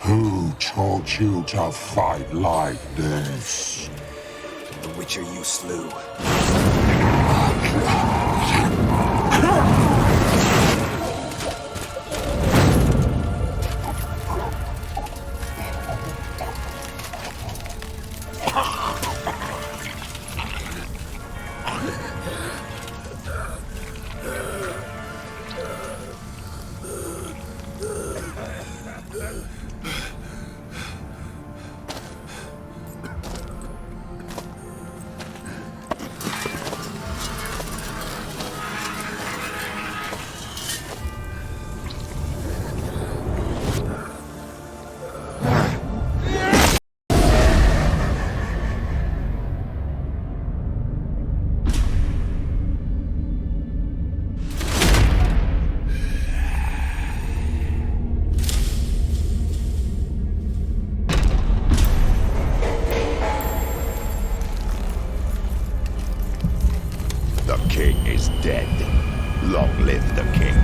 Who taught you to fight like this? The Witcher you slew. The king is dead. Long live the king.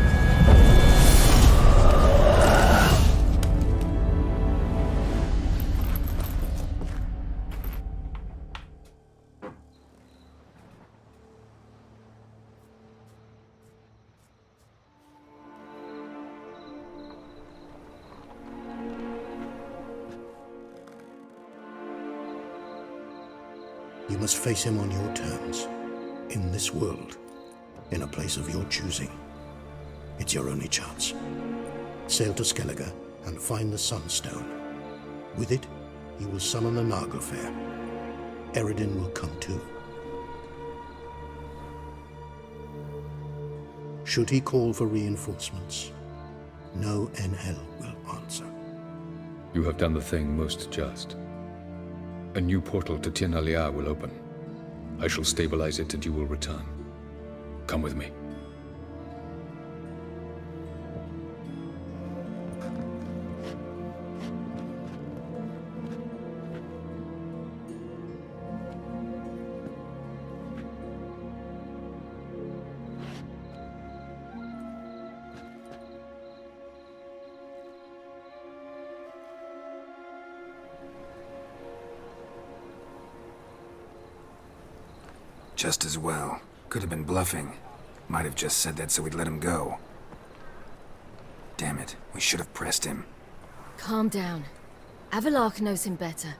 You must face him on your terms. In this world, in a place of your choosing. It's your only chance. Sail to Skellige and find the Sunstone. With it, you will summon the Nagelfair. Eredin will come too. Should he call for reinforcements, no NL will answer. You have done the thing most just. A new portal to Tir na Liar will open. I shall stabilize it and you will return. Come with me. Just as well. Could have been bluffing. Might have just said that so we'd let him go. Damn it, we should have pressed him. Calm down. Avalark knows him better.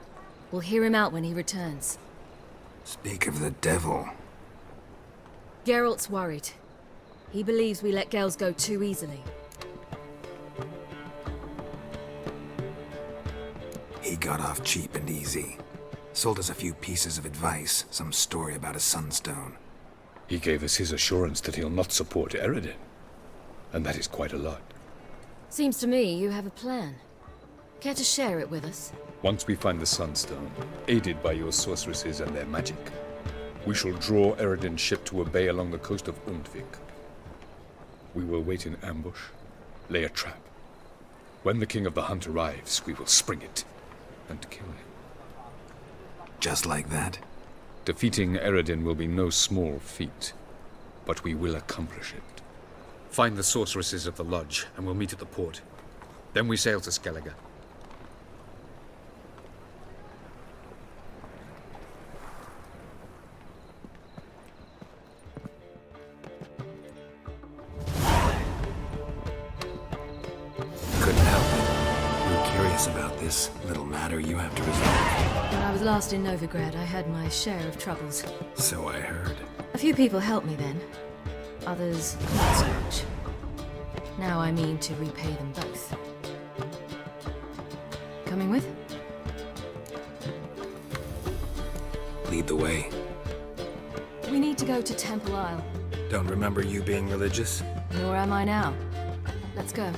We'll hear him out when he returns. Speak of the devil. Geralt's worried. He believes we let girls go too easily. He got off cheap and easy. Sold us a few pieces of advice, some story about a sunstone. He gave us his assurance that he'll not support REDengine. And that is quite a lot. Seems to me you have a plan. Care to share it with us? Once we find the sunstone, aided by your sorceresses and their magic, we shall draw REDengine's ship to a bay along the coast of Undvik. We will wait in ambush, lay a trap. When the King of the Hunt arrives, we will spring it and kill him. Just like that? Defeating REDengine will be no small feat, but we will accomplish it. Find the sorceresses of the lodge, and we'll meet at the port. Then we sail to Skellige. Couldn't help it. We're curious about this little matter you have to resolve. When I was last in Novigrad, I had my share of troubles. So I heard. A few people helped me then. Others, not so much. Now I mean to repay them both. Coming with? Lead the way. We need to go to Temple Isle. Don't remember you being religious? Nor am I now. Let's go.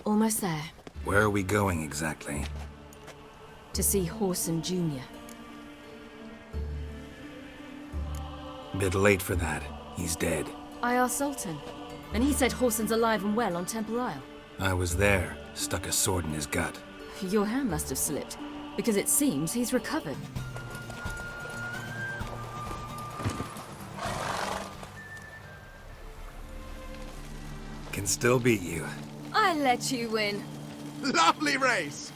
Almost there. Where are we going exactly? To see Horson Jr. Bit late for that. He's dead. I asked Sultan, and he said Horson's alive and well on Temple Isle. I was there. Stuck a sword in his gut. Your hand must have slipped, because it seems he's recovered. Can still beat you. I let you win. Lovely race!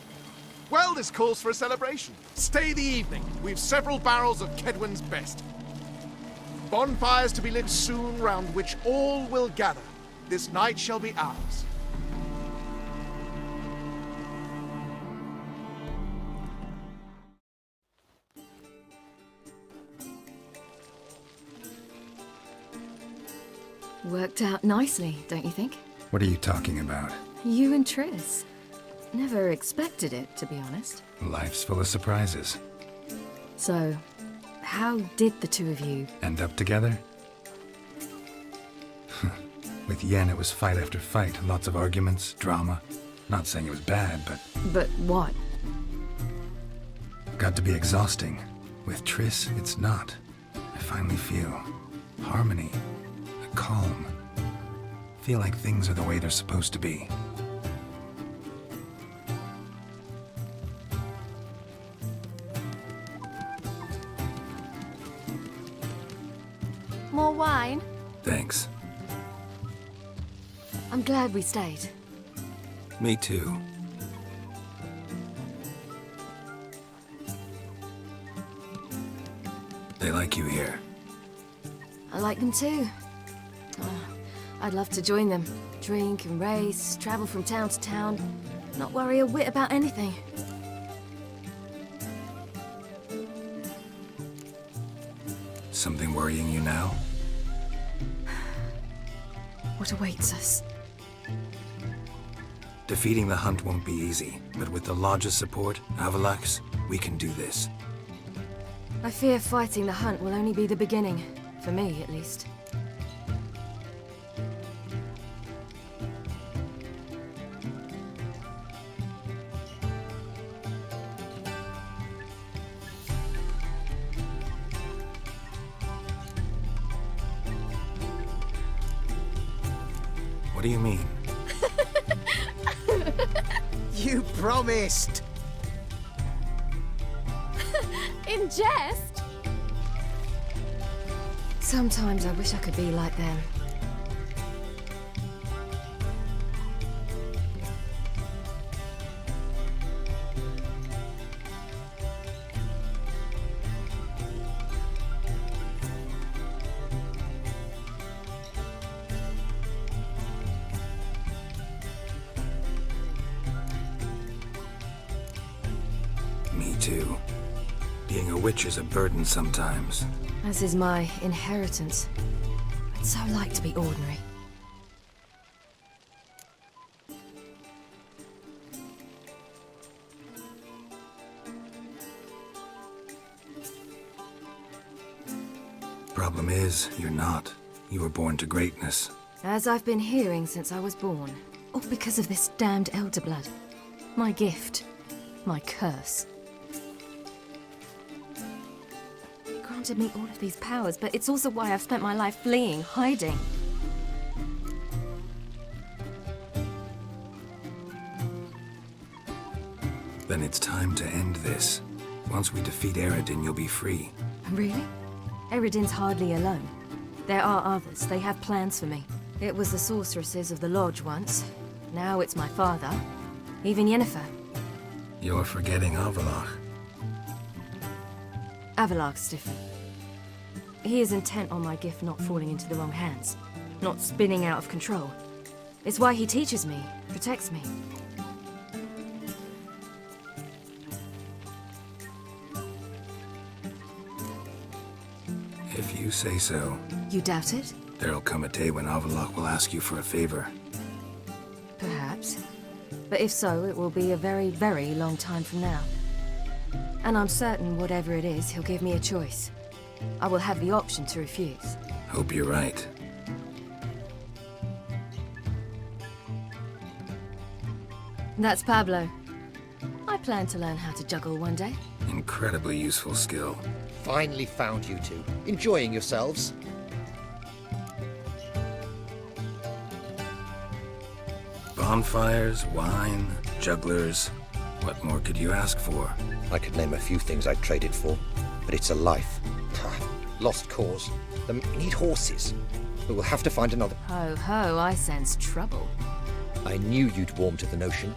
Well, this calls for a celebration. Stay the evening. We've several barrels of Kedwen's best. Bonfires to be lit soon, round which all will gather. This night shall be ours. Worked out nicely, don't you think? What are you talking about? You and Triss. Never expected it, to be honest. Life's full of surprises. So, how did the two of you... End up together? With Yen, it was fight after fight. Lots of arguments, drama. Not saying it was bad, but... But what? Got to be exhausting. With Triss, it's not. I finally feel harmony, a calm. Feel like things are the way they're supposed to be. More wine? Thanks. I'm glad we stayed. Me too. They like you here. I like them too. I'd love to join them. Drink and race, travel from town to town. Not worry a whit about anything. Something worrying you now? What awaits us? Defeating the Hunt won't be easy, but with the Lodge's support, Avalax, we can do this. I fear fighting the Hunt will only be the beginning. For me, at least. What do you mean? You promised! In jest? Sometimes I wish I could be like them. Me too. The Being a witch is a burden sometimes. As is my inheritance. I'd so like to be ordinary. Problem is, you're not. You were born to greatness. As I've been hearing since I was born. All because of this damned elder blood. My gift. My curse. It granted me all of these powers, but it's also why I've spent my life fleeing, hiding. Then it's time to end this. Once we defeat Eredin, you'll be free. Really? Eredin's hardly alone. There are others. They have plans for me. It was the sorceresses of the Lodge once. Now it's my father. Even Yennefer. You're forgetting Avalach. Avalach's different. He is intent on my gift not falling into the wrong hands. Not spinning out of control. It's why he teaches me, protects me. If you say so. You doubt it? There'll come a day when Avalach will ask you for a favor. Perhaps. But if so, it will be a very, very long time from now. And I'm certain whatever it is, he'll give me a choice. I will have the option to refuse. Hope you're right. That's Pablo. I plan to learn how to juggle one day. Incredibly useful skill. Finally found you two. Enjoying yourselves? Bonfires, wine, jugglers. What more could you ask for? I could name a few things I'd trade it for, but it's a life. Lost cause. They need horses. But we'll have to find another. Ho ho, I sense trouble. I knew you'd warm to the notion.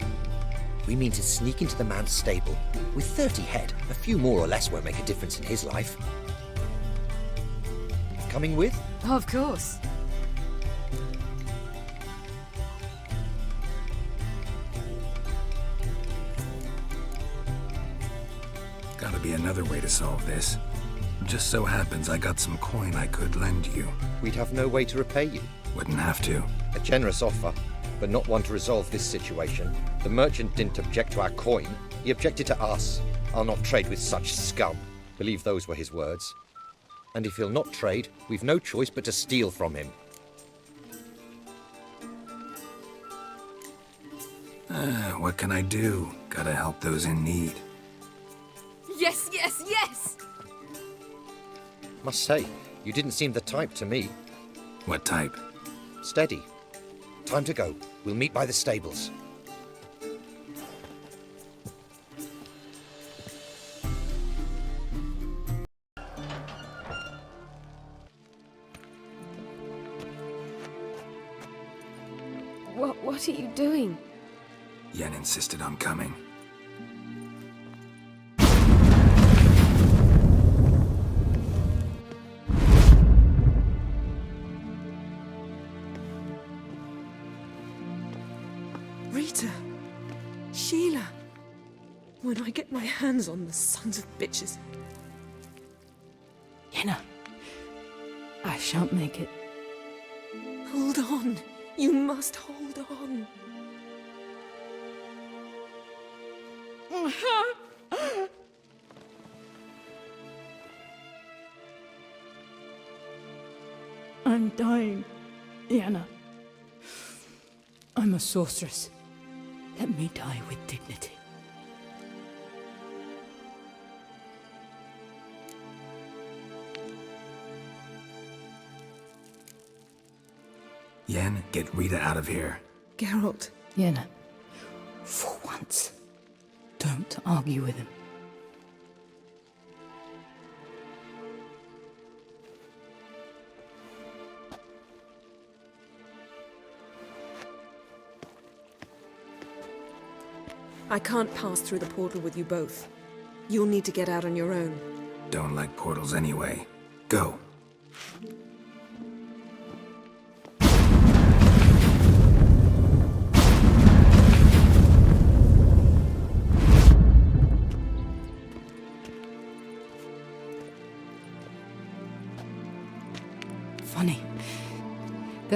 We mean to sneak into the man's stable. With 30 head, a few more or less won't make a difference in his life. Coming with? Of course. Gotta be another way to solve this. Just so happens I got some coin I could lend you. We'd have no way to repay you. Wouldn't have to. A generous offer, but not one to resolve this situation. The merchant didn't object to our coin. He objected to us. I'll not trade with such scum. Believe those were his words. And if he'll not trade, we've no choice but to steal from him. What can I do? Gotta help those in need. Yes, yes, yes! Must say, you didn't seem the type to me. What type? Steady. Time to go. We'll meet by the stables. What are you doing? Yen insisted on coming. Rita! Sheila! When I get my hands on the sons of bitches. Yenna, I shan't make it. Hold on. You must hold on. I'm dying, Yenna. I'm a sorceress. Let me die with dignity. Yen, get Rita out of here. Geralt. Yenna, for once, don't argue with him. I can't pass through the portal with you both. You'll need to get out on your own. Don't like portals anyway. Go.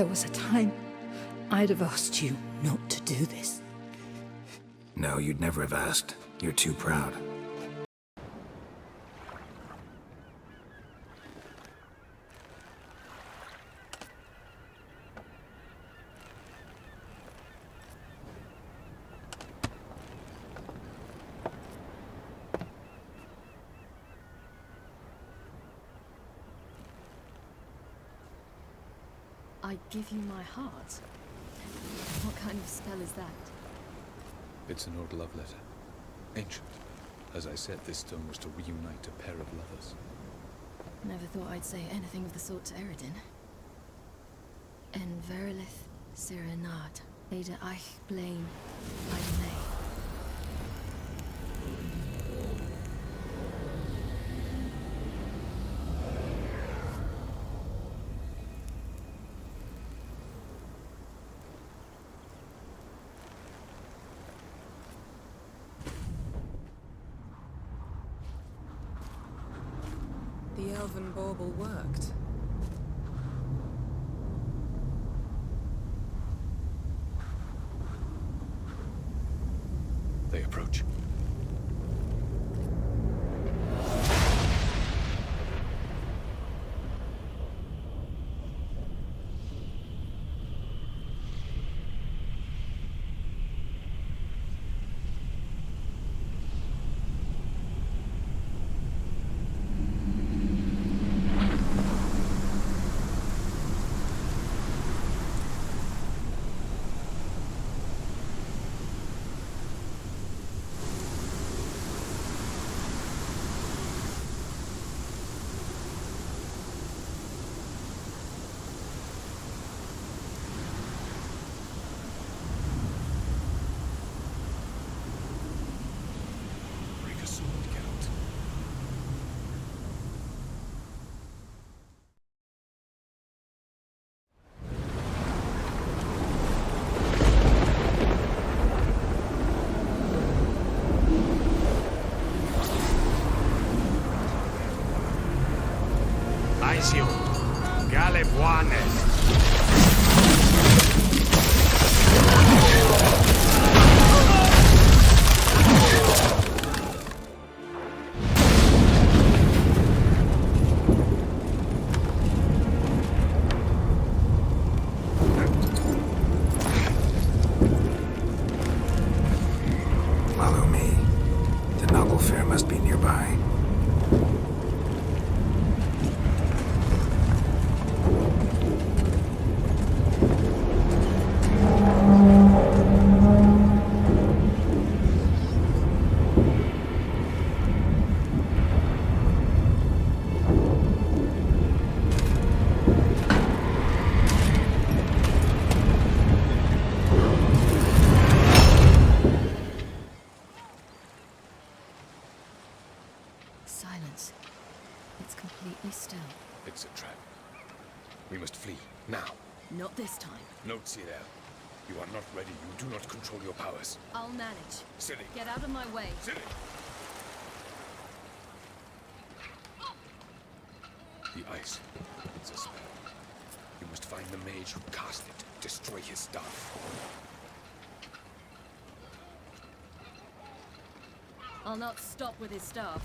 there was a time, I'd have asked you not to do this. No, you'd never have asked. You're too proud. I give you my heart. What kind of spell is that? It's an old love letter. Ancient. As I said, this stone was to reunite a pair of lovers. Never thought I'd say anything of the sort to Eredin. En verilith serenad, Ada eich blaen, I may. The elven bauble worked. They approach. Aisiu, gale buones. Follow me. The noble fair must be nearby. Silence. It's completely still. It's a trap. We must flee, now. Not this time. No, Cyril. You are not ready. You do not control your powers. I'll manage. Silly. Get out of my way. Silly. The ice. It's a spell. You must find the mage who cast it. Destroy his staff. I'll not stop with his staff.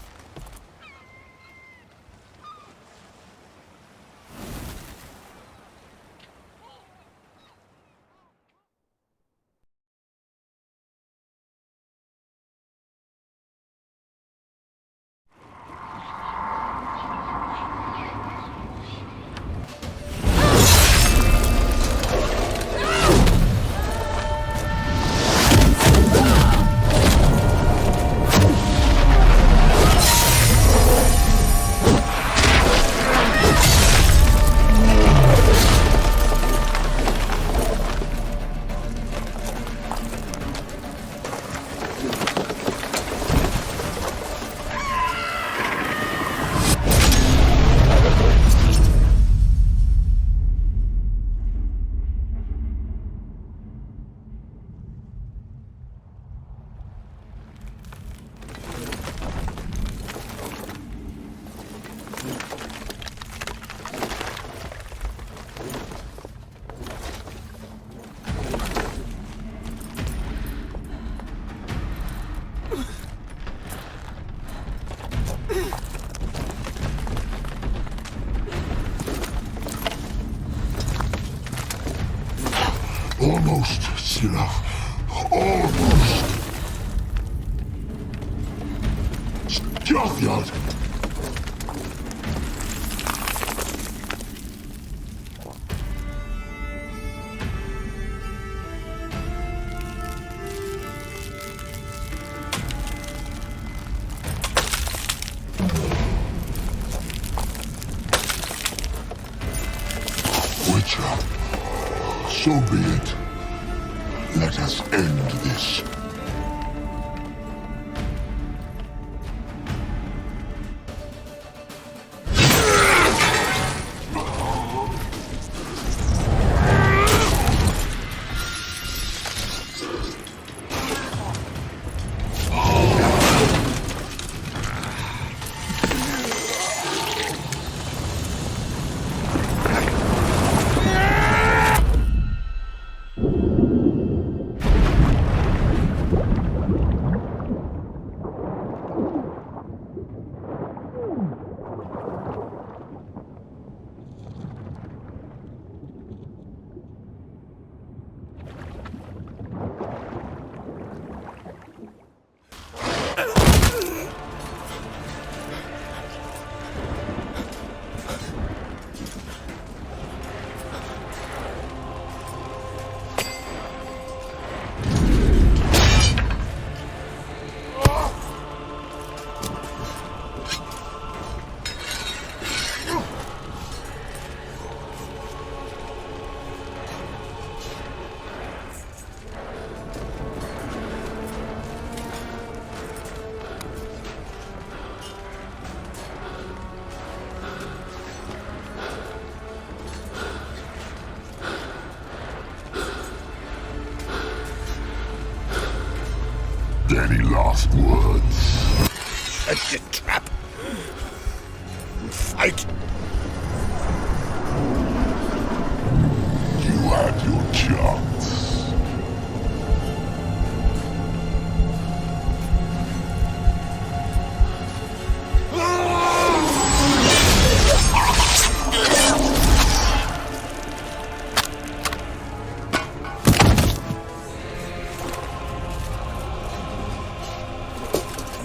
Almost, Scylla. Almost. Scaffiard! Witcher, so be it. Let us end this. Any last words? Set the trap. Fight. You had your chance.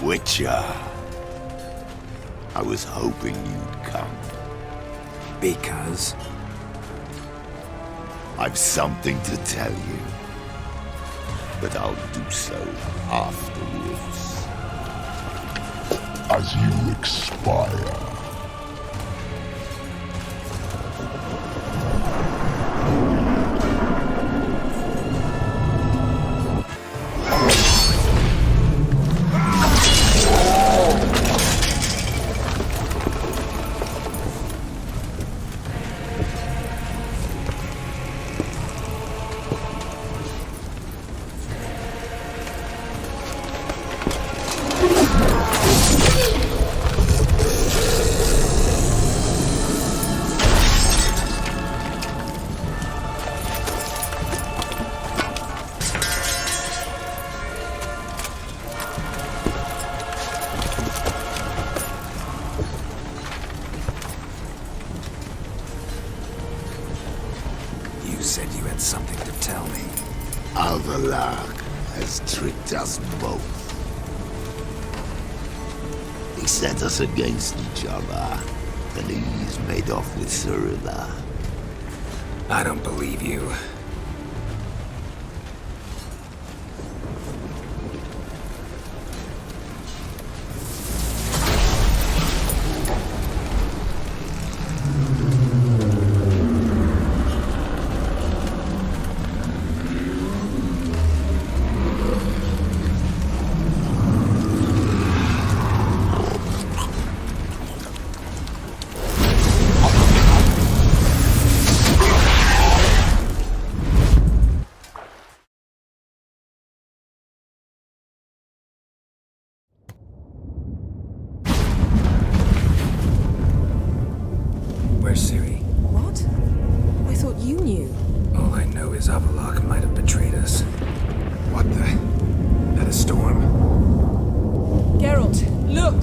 Witcher. I was hoping you'd come. Because? I've something to tell you. But I'll do so afterwards. As you expire. Said you had something to tell me. Alvalark has tricked us both. He set us against each other, and he's made off with Cyrilla. I don't believe you. Where's Ciri? What? I thought you knew. All I know is Avallac'h might have betrayed us. What the? That a storm? Geralt, look!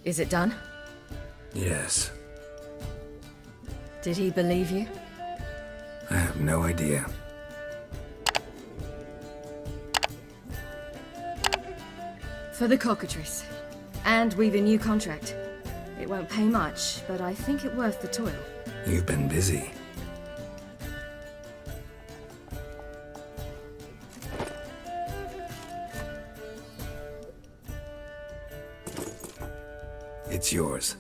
Is it done? Yes. Did he believe you? I have no idea. For the cockatrice. And we've a new contract. It won't pay much, but I think it worth the toil. You've been busy. It's yours.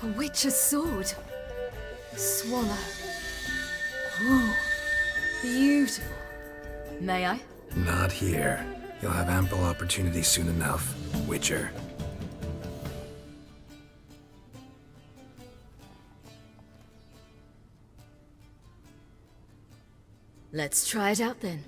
A witch's sword. Swallow. Whoa. Beautiful. May I? Not here. You'll have ample opportunity soon enough, Witcher. Let's try it out then.